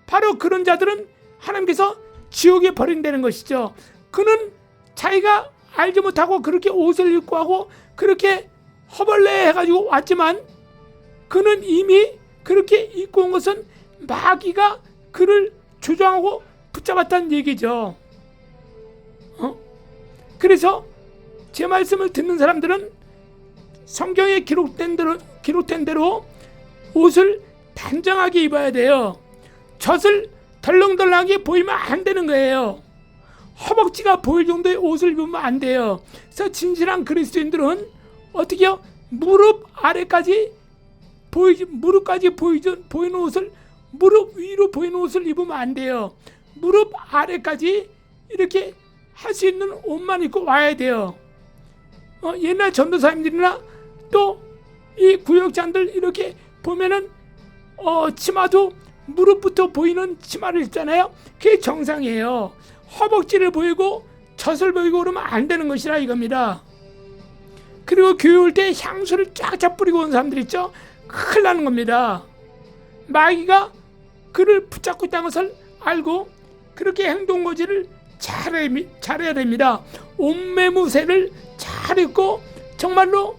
바로 그런 자들은 하나님께서 지옥에 버린다는 것이죠. 그는 자기가 알지 못하고 그렇게 옷을 입고 하고 그렇게 허벌레 해가지고 왔지만 그는 이미 그렇게 입고 온 것은 마귀가 그를 조종하고 붙잡았다는 얘기죠. 그래서 제 말씀을 듣는 사람들은 성경에 기록된 대로 옷을 단정하게 입어야 돼요. 젖을 덜렁덜렁하게 보이면 안 되는 거예요. 허벅지가 보일 정도의 옷을 입으면 안 돼요. 그래서 진실한 그리스도인들은 어떻게요? 무릎 아래까지 보이는 옷을, 무릎 위로 보이는 옷을 입으면 안 돼요. 무릎 아래까지 이렇게 할 수 있는 옷만 입고 와야 돼요. 옛날 전도사님들이나 또 이 구역장들 이렇게 보면은 치마도 무릎부터 보이는 치마를 입잖아요. 그게 정상이에요. 허벅지를 보이고 젖을 보이고 그러면 안 되는 것이라 이겁니다. 그리고 교회 올 때 향수를 쫙쫙 뿌리고 온 사람들 있죠. 큰일 나는 겁니다. 마귀가 그를 붙잡고 있다는 것을 알고 그렇게 행동거지를 잘해야 됩니다. 옷매무새를 잘 입고 정말로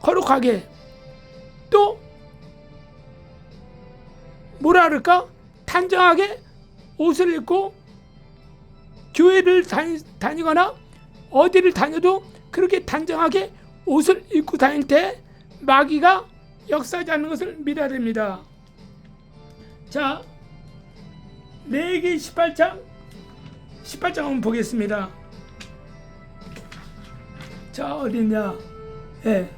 거룩하게 또 뭐라 그럴까? 단정하게 옷을 입고 교회를 다니거나 어디를 다녀도 그렇게 단정하게 옷을 입고 다닐 때 마귀가 역사하지 않는 것을 믿어야 됩니다. 자, 레위기 18장 한번 보겠습니다. 자, 어디냐? 예.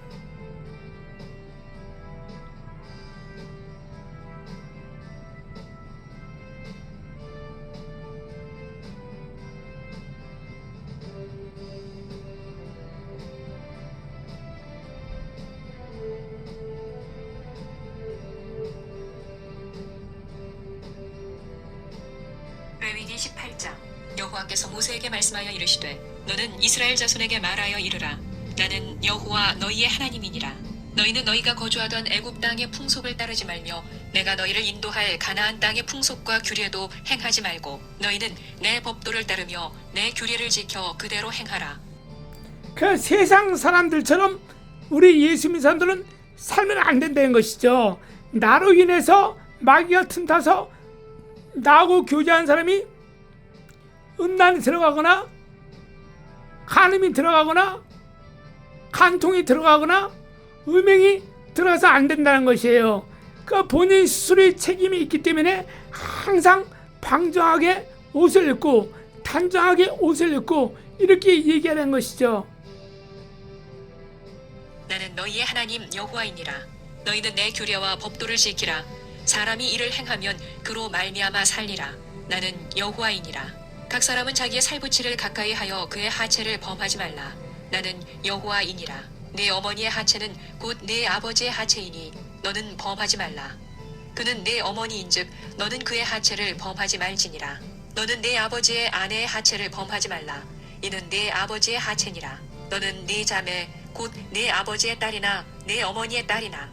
레위기 18장. 여호와께서 모세에게 말씀하여 이르시되 너는 이스라엘 자손에게 말하여 이르라. 나는 여호와 너희의 하나님이니라. 너희는 너희가 거주하던 애굽 땅의 풍속을 따르지 말며 내가 너희를 인도할 가나안 땅의 풍속과 규례도 행하지 말고 너희는 내 법도를 따르며 내 규례를 지켜 그대로 행하라. 그 세상 사람들처럼 우리 예수 믿는 사람들은 살면 안 된다는 것이죠. 나로 인해서 마귀가 틈타서 나하고 교제하는 사람이 음란이 들어가거나 간음이 들어가거나 간통이 들어가거나 음행이 들어가서 안 된다는 것이에요. 그 본인 스스로의 책임이 있기 때문에 항상 방정하게 옷을 입고 단정하게 옷을 입고 이렇게 얘기하는 것이죠. 나는 너희의 하나님 여호와이니라. 너희는 내 규례와 법도를 지키라. 사람이 이를 행하면 그로 말미암아 살리라. 나는 여호와이니라. 각 사람은 자기의 살부치를 가까이 하여 그의 하체를 범하지 말라. 나는 여호와이니라. 내 어머니의 하체는 곧 내 아버지의 하체이니 너는 범하지 말라. 그는 내 어머니인즉 너는 그의 하체를 범하지 말지니라. 너는 내 아버지의 아내의 하체를 범하지 말라. 이는 내 아버지의 하체니라. 너는 네 자매 곧 내 아버지의 딸이나 내 어머니의 딸이나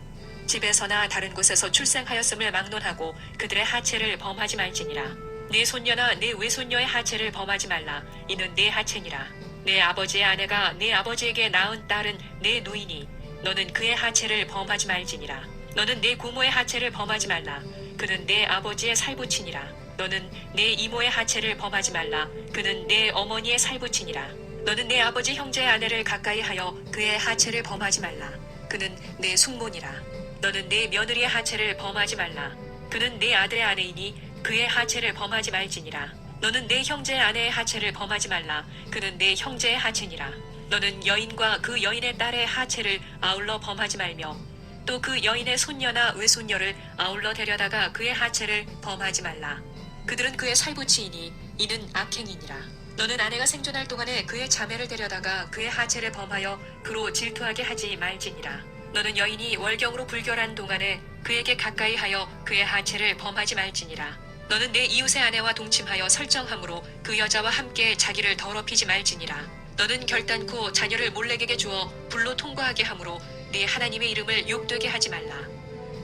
집에서나 다른 곳에서 출생하였음을 막론하고 그들의 하체를 범하지 말지니라. 내 손녀나 내 외손녀의 하체를 범하지 말라. 이는 내 하체니라. 내 아버지의 아내가 내 아버지에게 낳은 딸은 내 누이니 너는 그의 하체를 범하지 말지니라. 너는 내 고모의 하체를 범하지 말라. 그는 내 아버지의 살부치니라. 너는 내 이모의 하체를 범하지 말라. 그는 내 어머니의 살부치니라. 너는 내 아버지 형제의 아내를 가까이 하여 그의 하체를 범하지 말라. 그는 내 숙모니라. 너는 내 며느리의 하체를 범하지 말라. 그는 내 아들의 아내이니 그의 하체를 범하지 말지니라. 너는 내 형제의 아내의 하체를 범하지 말라. 그는 내 형제의 하체니라. 너는 여인과 그 여인의 딸의 하체를 아울러 범하지 말며 또 그 여인의 손녀나 외손녀를 아울러 데려다가 그의 하체를 범하지 말라. 그들은 그의 살부치이니 이는 악행이니라. 너는 아내가 생존할 동안에 그의 자매를 데려다가 그의 하체를 범하여 그로 질투하게 하지 말지니라. 너는 여인이 월경으로 불결한 동안에 그에게 가까이 하여 그의 하체를 범하지 말지니라. 너는 내 이웃의 아내와 동침하여 설정함으로 그 여자와 함께 자기를 더럽히지 말지니라. 너는 결단코 자녀를 몰렉에게 주어 불로 통과하게 함으로 네 하나님의 이름을 욕되게 하지 말라.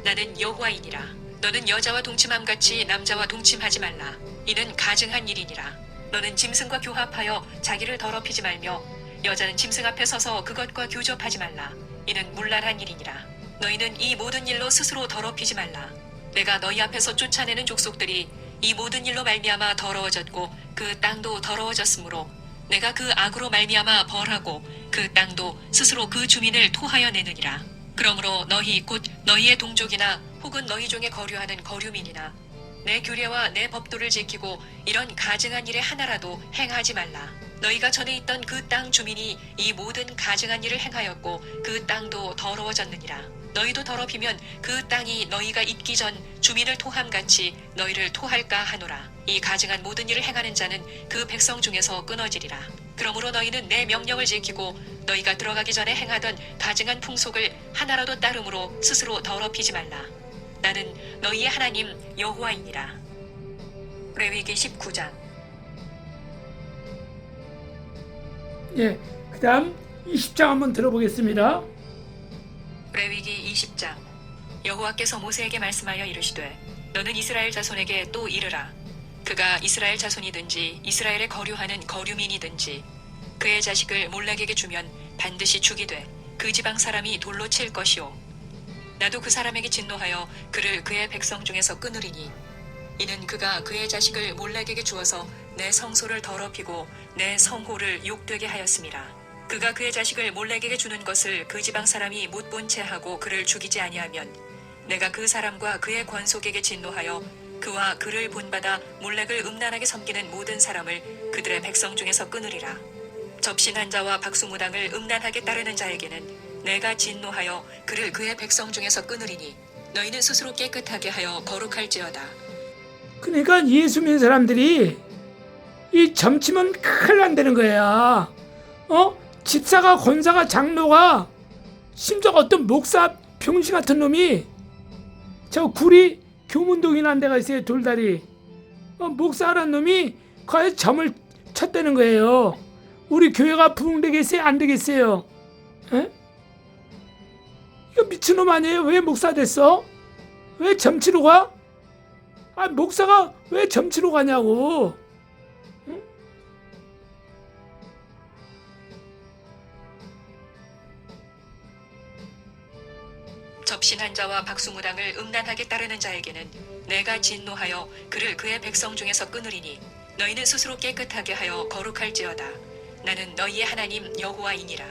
나는 여호와이니라. 너는 여자와 동침함같이 남자와 동침하지 말라. 이는 가증한 일이니라. 너는 짐승과 교합하여 자기를 더럽히지 말며 여자는 짐승 앞에 서서 그것과 교접하지 말라. 이는 문란한 일이니라. 너희는 이 모든 일로 스스로 더럽히지 말라. 내가 너희 앞에서 쫓아내는 족속들이 이 모든 일로 말미암아 더러워졌고 그 땅도 더러워졌으므로 내가 그 악으로 말미암아 벌하고 그 땅도 스스로 그 주민을 토하여 내느니라. 그러므로 너희 곧 너희의 동족이나 혹은 너희 중에 거류하는 거류민이나 내 규례와 내 법도를 지키고 이런 가증한 일에 하나라도 행하지 말라. 너희가 전에 있던 그 땅 주민이 이 모든 가증한 일을 행하였고 그 땅도 더러워졌느니라. 너희도 더럽히면 그 땅이 너희가 있기 전 주민을 토함같이 너희를 토할까 하노라. 이 가증한 모든 일을 행하는 자는 그 백성 중에서 끊어지리라. 그러므로 너희는 내 명령을 지키고 너희가 들어가기 전에 행하던 가증한 풍속을 하나라도 따름으로 스스로 더럽히지 말라. 나는 너희의 하나님 여호와이니라. 레위기 19장. 예, 그 다음 20장 한번 들어보겠습니다. 레위기 20장. 여호와께서 모세에게 말씀하여 이르시되 너는 이스라엘 자손에게 또 이르라. 그가 이스라엘 자손이든지 이스라엘에 거류하는 거류민이든지 그의 자식을 몰렉에게 주면 반드시 죽이되 그 지방 사람이 돌로 칠 것이요 나도 그 사람에게 진노하여 그를 그의 백성 중에서 끊으리니 이는 그가 그의 자식을 몰렉에게 주어서 내 성소를 더럽히고 내 성호를 욕되게 하였음이라. 그가 그의 자식을 몰렉에게 주는 것을 그 지방 사람이 못 본 채 하고 그를 죽이지 아니하면 내가 그 사람과 그의 권속에게 진노하여 그와 그를 본받아 몰렉을 음란하게 섬기는 모든 사람을 그들의 백성 중에서 끊으리라. 접신한 자와 박수무당을 음란하게 따르는 자에게는 내가 진노하여 그를 그의 백성 중에서 끊으리니 너희는 스스로 깨끗하게 하여 거룩할지어다. 그러니까 예수 믿는 사람들이 이 점치면 큰일 난다는 거야. 집사가, 권사가, 장로가, 심지어 어떤 목사 병신 같은 놈이 저 구리 교문동이라는 데가 있어요. 돌다리. 목사라는 놈이 거기서 점을 쳤다는 거예요. 우리 교회가 부흥되겠어요? 안 되겠어요? 에? 이거 미친놈 아니에요? 왜 목사 됐어? 왜 점치러 가? 목사가 왜 점치러 가냐고. 응? 접신한 자와 박수무당을 음란하게 따르는 자에게는 내가 진노하여 그를 그의 백성 중에서 끊으리니 너희는 스스로 깨끗하게 하여 거룩할지어다. 나는 너희의 하나님 여호와이니라.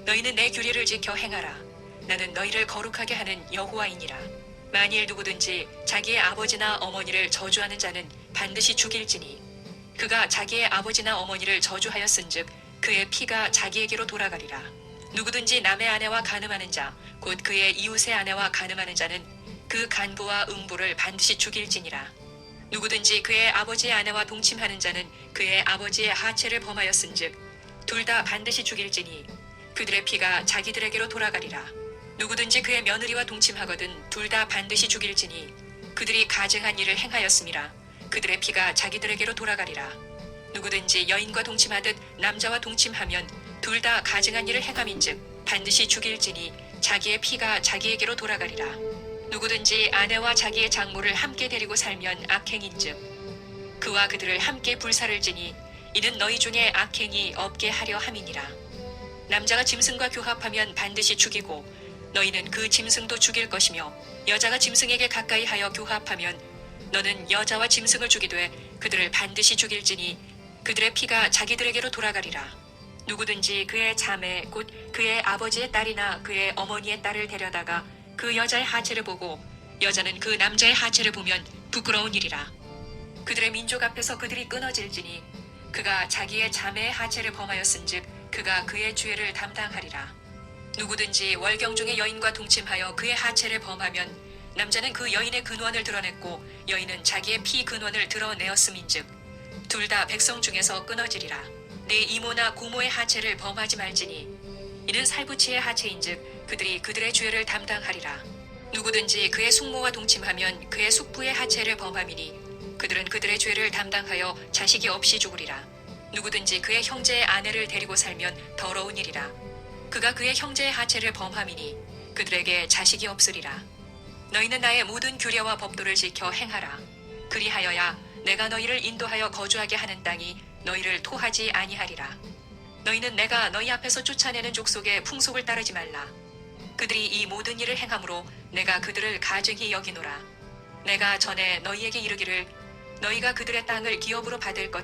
너희는 내 규례를 지켜 행하라. 나는 너희를 거룩하게 하는 여호와이니라. 만일 누구든지 자기의 아버지나 어머니를 저주하는 자는 반드시 죽일지니 그가 자기의 아버지나 어머니를 저주하였은즉 그의 피가 자기에게로 돌아가리라. 누구든지 남의 아내와 간음하는 자, 곧 그의 이웃의 아내와 간음하는 자는 그 간부와 음부를 반드시 죽일지니라. 누구든지 그의 아버지의 아내와 동침하는 자는 그의 아버지의 하체를 범하였은즉 둘 다 반드시 죽일지니 그들의 피가 자기들에게로 돌아가리라. 누구든지 그의 며느리와 동침하거든 둘 다 반드시 죽일지니 그들이 가증한 일을 행하였음이라. 그들의 피가 자기들에게로 돌아가리라. 누구든지 여인과 동침하듯 남자와 동침하면 둘 다 가증한 일을 행함인즉 반드시 죽일지니 자기의 피가 자기에게로 돌아가리라. 누구든지 아내와 자기의 장모를 함께 데리고 살면 악행인즉 그와 그들을 함께 불사를 지니 이는 너희 중에 악행이 없게 하려 함이니라. 남자가 짐승과 교합하면 반드시 죽이고 너희는 그 짐승도 죽일 것이며 여자가 짐승에게 가까이 하여 교합하면 너는 여자와 짐승을 죽이되 그들을 반드시 죽일지니 그들의 피가 자기들에게로 돌아가리라. 누구든지 그의 자매 곧 그의 아버지의 딸이나 그의 어머니의 딸을 데려다가 그 여자의 하체를 보고 여자는 그 남자의 하체를 보면 부끄러운 일이라. 그들의 민족 앞에서 그들이 끊어질지니 그가 자기의 자매의 하체를 범하였은즉 그가 그의 죄를 담당하리라. 누구든지 월경 중에 여인과 동침하여 그의 하체를 범하면 남자는 그 여인의 근원을 드러냈고 여인은 자기의 피 근원을 드러내었음인즉 둘 다 백성 중에서 끊어지리라. 네 이모나 고모의 하체를 범하지 말지니 이는 살부치의 하체인즉 그들이 그들의 죄를 담당하리라. 누구든지 그의 숙모와 동침하면 그의 숙부의 하체를 범함이니 그들은 그들의 죄를 담당하여 자식이 없이 죽으리라. 누구든지 그의 형제의 아내를 데리고 살면 더러운 일이라. 그가 그의 형제의 하체를 범함이니 그들에게 자식이 없으리라. 너희는 나의 모든 규례와 법도를 지켜 행하라. 그리하여야 내가 너희를 인도하여 거주하게 하는 땅이 너희를 토하지 아니하리라. 너희는 내가 너희 앞에서 쫓아내는 족속의 풍속을 따르지 말라. 그들이 이 모든 일을 행함으로 내가 그들을 가증히 여기노라. 내가 전에 너희에게 이르기를 너희가 그들의 땅을 기업으로 받을 것.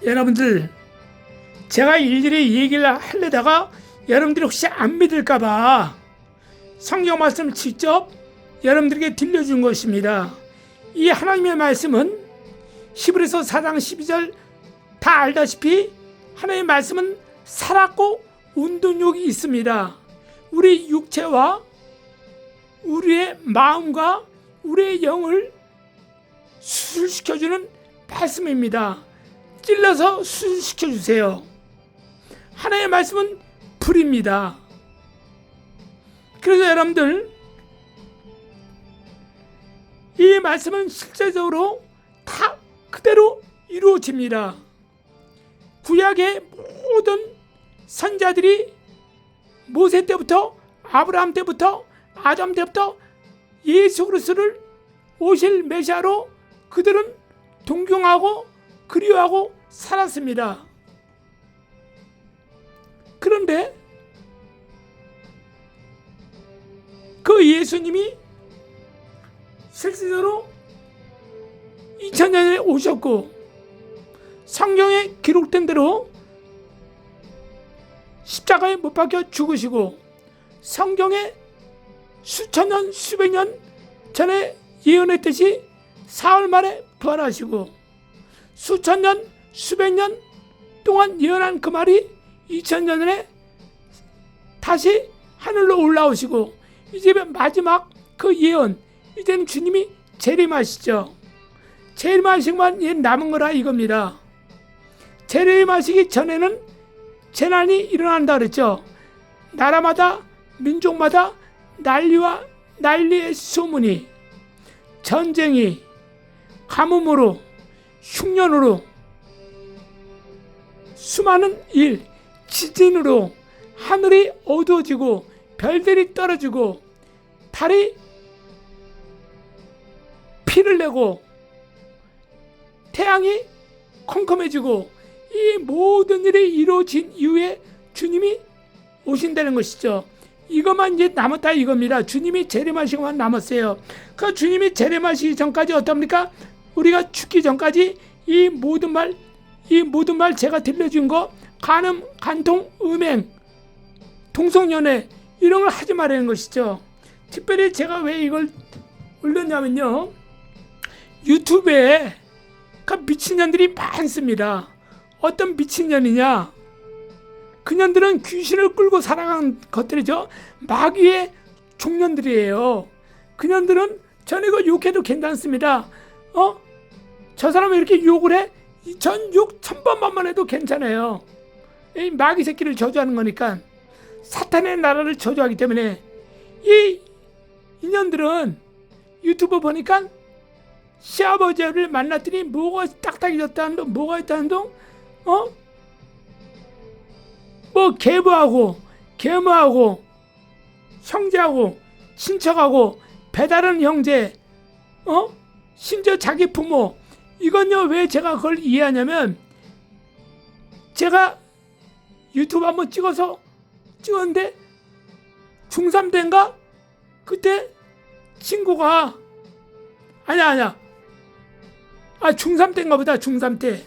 여러분들, 제가 일일이 얘기를 하려다가 여러분들이 혹시 안 믿을까봐 성경 말씀을 직접 여러분들에게 들려준 것입니다. 이 하나님의 말씀은 히브리서 4장 12절 다 알다시피 하나님의 말씀은 살았고 운동력이 있습니다. 우리 육체와 우리의 마음과 우리의 영을 수술시켜주는 말씀입니다. 찔러서 수술시켜주세요. 하나님의 말씀은 불입니다. 그래서 여러분들, 이 말씀은 실제적으로 다 그대로 이루어집니다. 구약의 모든 선자들이 모세 때부터 아브라함 때부터 아담 때부터 예수 그리스도를 오실 메시아로 그들은 동경하고 그리워하고 살았습니다. 그런데 그 예수님이 실제로 2000년에 오셨고 성경에 기록된 대로 십자가에 못 박혀 죽으시고 성경에 수천 년 수백 년 전에 예언했듯이 사흘 만에 부활하시고 수천 년 수백 년 동안 예언한 그 말이 2000년 전에 다시 하늘로 올라오시고 이제 마지막 그 예언, 이제는 주님이 재림하시죠. 재림하시고만 남은 거라 이겁니다. 재림하시기 전에는 재난이 일어난다 그랬죠. 나라마다 민족마다 난리와 난리의 소문이, 전쟁이, 가뭄으로, 흉년으로, 수많은 일, 지진으로 하늘이 어두워지고 별들이 떨어지고 달이 피를 내고 태양이 컴컴해지고 이 모든 일이 이루어진 이후에 주님이 오신다는 것이죠. 이것만 이제 남았다 이겁니다. 주님이 재림하시고만 남았어요. 그 주님이 재림하시기 전까지 어떻습니까? 우리가 죽기 전까지 이 모든 말 제가 들려준 거 간음, 간통, 음행, 동성연애 이런 걸 하지 말라는 것이죠. 특별히 제가 왜 이걸 올렸냐면요, 유튜브에 그 미친년들이 많습니다. 어떤 미친년이냐, 그년들은 귀신을 끌고 살아간 것들이죠. 마귀의 종년들이에요. 그년들은 전 이거 욕해도 괜찮습니다. 저 사람이 이렇게 욕을 해? 전 욕 1000번만 해도 괜찮아요. 이 마귀 새끼를 저주하는 거니까, 사탄의 나라를 저주하기 때문에. 이 인연들은 유튜브 보니까 시아버지를 만났더니 뭐가 딱딱해졌다는 둥, 뭐가 있다는 둥, 뭐 계부하고 형제하고 친척하고 배다른 형제, 심지어 자기 부모. 이건요, 왜 제가 그걸 이해하냐면, 제가 유튜브 한번 찍었는데 중3 때인가 그때 친구가 아니야 중3 때인가 보다. 중3 때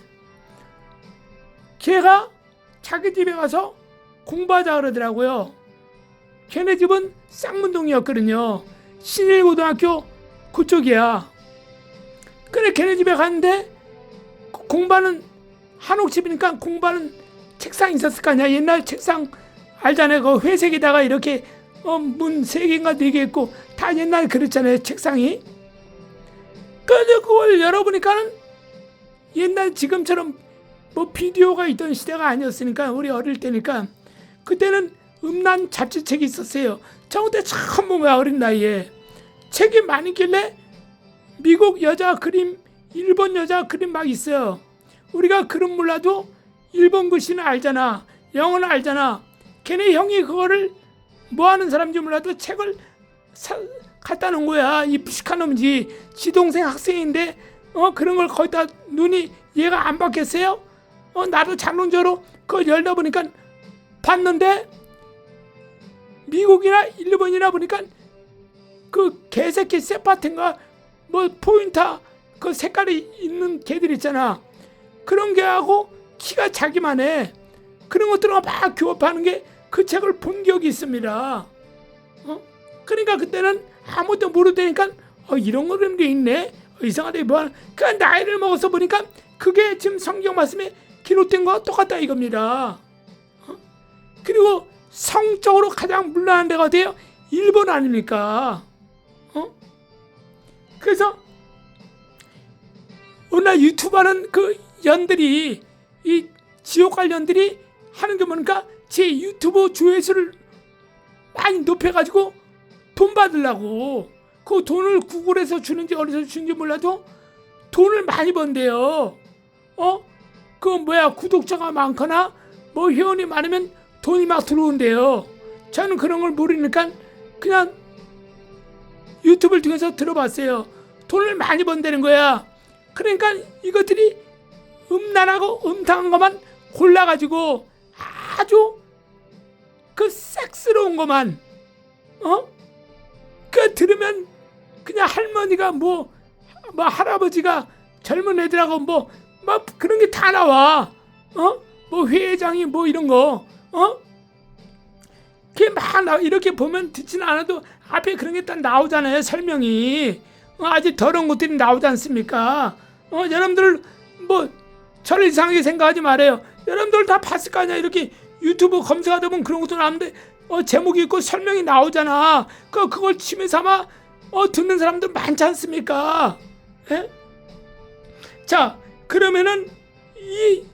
걔가 자기 집에 가서 공부하자 그러더라고요. 걔네 집은 쌍문동이었거든요. 신일고등학교 그쪽이야. 그래 걔네 집에 갔는데 공부하는 한옥집이니까 공부하는 책상이 있었을 거 아니야. 옛날 책상 알잖아요. 그 회색에다가 이렇게 문 3개인가 4개 있고 다 옛날에 그랬잖아요, 책상이. 그래서 그걸 열어보니까는 옛날 지금처럼 뭐 비디오가 있던 시대가 아니었으니까, 우리 어릴 때니까 그때는 음란 잡지책이 있었어요. 저 그때 참 어린 나이에 책이 많이 있길래 미국 여자 그림, 일본 여자 그림 막 있어요. 우리가 그림 몰라도 일본 글씨는 알잖아, 영어는 알잖아. 걔네 형이 그거를 뭐 하는 사람인지 몰라도 책을 갖다 놓은 거야. 이 무식한 놈이지. 지 동생 학생인데 그런 걸 거기다 눈이 얘가 안 봤겠어요? 나도 장론저로 그걸 열다 보니까 봤는데, 미국이나 일본이나 보니까 그 개새끼 세파트인가 뭐 포인터 그 색깔이 있는 개들 있잖아. 그런 개하고 키가 자기만 해. 그런 것들과 막 교합하는 게 그 책을 본 기억이 있습니다. 그러니까 그때는 아무것도 모르다니까 이런 거는 게 있네, 이상하다 뭐하는. 그 나이를 먹어서 보니까 그게 지금 성경 말씀에 기록된 거와 똑같다 이겁니다. 그리고 성적으로 가장 문란한 데가 어디예요? 일본 아닙니까? 그래서 오늘 유튜브 하는 그 연들이, 이 지옥 관련들이 하는 게 뭐니까 제 유튜브 조회수를 많이 높여가지고 돈 받으려고. 그 돈을 구글에서 주는지 어디서 주는지 몰라도 돈을 많이 번대요. 그 구독자가 많거나 뭐 회원이 많으면 돈이 막 들어온대요. 저는 그런 걸 모르니까 그냥 유튜브를 통해서 들어봤어요. 돈을 많이 번다는 거야. 그러니까 이것들이 음란하고 음탕한 것만 골라가지고 아주 그 섹스러운 것만 그 들으면 그냥 할머니가 뭐 할아버지가 젊은 애들하고 뭐 그런 게 다 나와. 뭐 회장이 뭐 이런 거 그게 막 이렇게 보면 듣지는 않아도 앞에 그런 게 딱 나오잖아요, 설명이. 아주 더러운 것들이 나오지 않습니까? 여러분들 뭐 저를 이상하게 생각하지 말아요. 여러분들 다 봤을 거 아니야. 이렇게 유튜브 검색하다 보면 그런 것도 나오는데 제목이 있고 설명이 나오잖아. 그걸 취미 삼아 듣는 사람들 많지 않습니까? 에? 자, 그러면은 이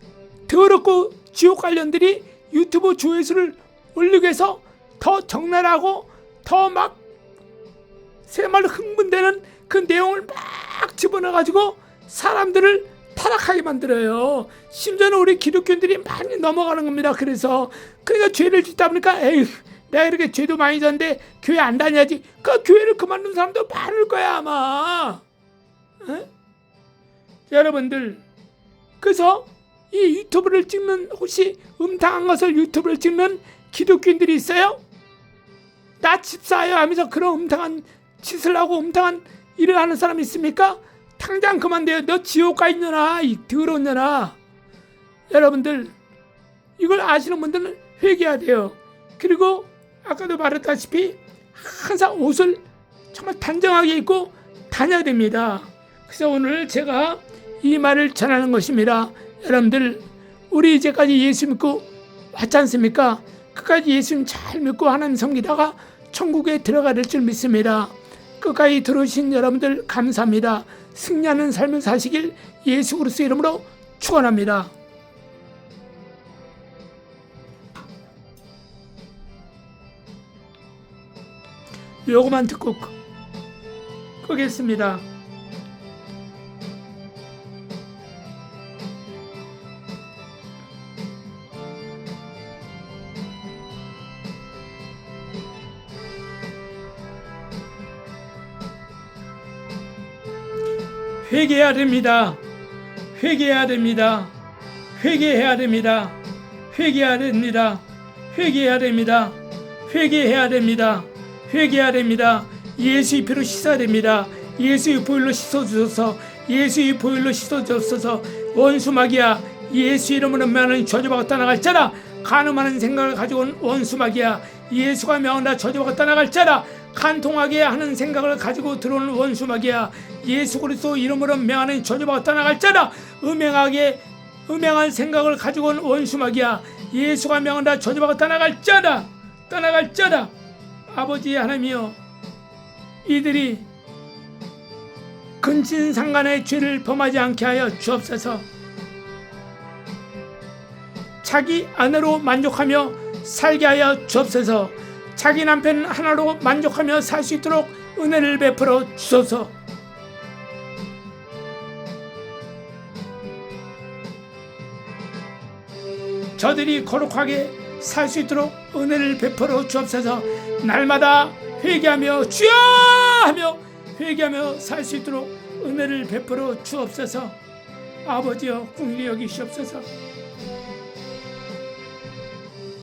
더럽고 지옥 관련들이 유튜브 조회수를 올리기 위해서 더 적나라하고 더 막 새말로 흥분되는 그 내용을 막 집어넣어가지고 사람들을 타락하게 만들어요. 심지어는 우리 기독교인들이 많이 넘어가는 겁니다. 그러니까 죄를 짓다 보니까 에휴, 내가 이렇게 죄도 많이 졌는데 교회 안 다녀야지. 그 교회를 그만둔 사람도 많을 거야 아마. 자, 여러분들, 그래서 이 유튜브를 찍는, 혹시 음탕한 것을 유튜브를 찍는 기독교인들이 있어요? 나 집사요 하면서 그런 음탕한 짓을 하고 음탕한 일을 하는 사람이 있습니까? 당장 그만둬요. 너 지옥 가 있느나, 이 더러운 년아. 여러분들, 이걸 아시는 분들은 회개해야 돼요. 그리고 아까도 말했다시피 항상 옷을 정말 단정하게 입고 다녀야 됩니다. 그래서 오늘 제가 이 말을 전하는 것입니다. 여러분들, 우리 이제까지 예수 믿고 왔지 않습니까? 끝까지 예수님 잘 믿고 하나님 섬기다가 천국에 들어가야 될 줄 믿습니다. 끝까지 들어오신 여러분들 감사합니다. 승리하는 삶을 사시길 예수 그리스도 이름으로 축원합니다. 요거만 듣고 끄겠습니다. 회개해야 됩니다. 회개해야 됩니다. 회개해야 됩니다. 회개해야 됩니다. 회개해야 됩니다. 회개해야 됩니다. 회개해야 됩니다. 예수의 피로 씻어야 됩니다. 예수의 보혈로 씻어주소서. 예수의 보혈로 씻어주소서. 원수 마귀야, 예수 이름으로 명하는 저주받고 떠나갈 자라. 간음하는 생각을 가지고 온 원수 마귀야, 예수가 명한다 저주받고 떠나갈 자라. 간통하게 하는 생각을 가지고 들어오는 원수 마귀야, 예수 그리스도 이름으로 명하는 저주받고 떠나갈 자라. 음행한 생각을 가지고 온 원수 마귀야, 예수가 명한다 저주받고 떠나갈 자라. 떠나갈 자라. 아버지 하나님이여, 이들이 근친상간의 죄를 범하지 않게 하여 주옵소서. 자기 아내로 만족하며 살게 하여 주옵소서. 자기 남편 하나로 만족하며 살 수 있도록 은혜를 베풀어 주소서. 저들이 거룩하게 살 수 있도록 은혜를 베풀어 주옵소서. 날마다 회개하며 주여 하며 회개하며 살 수 있도록 은혜를 베풀어 주옵소서. 아버지여, 긍휼히 여기시옵소서.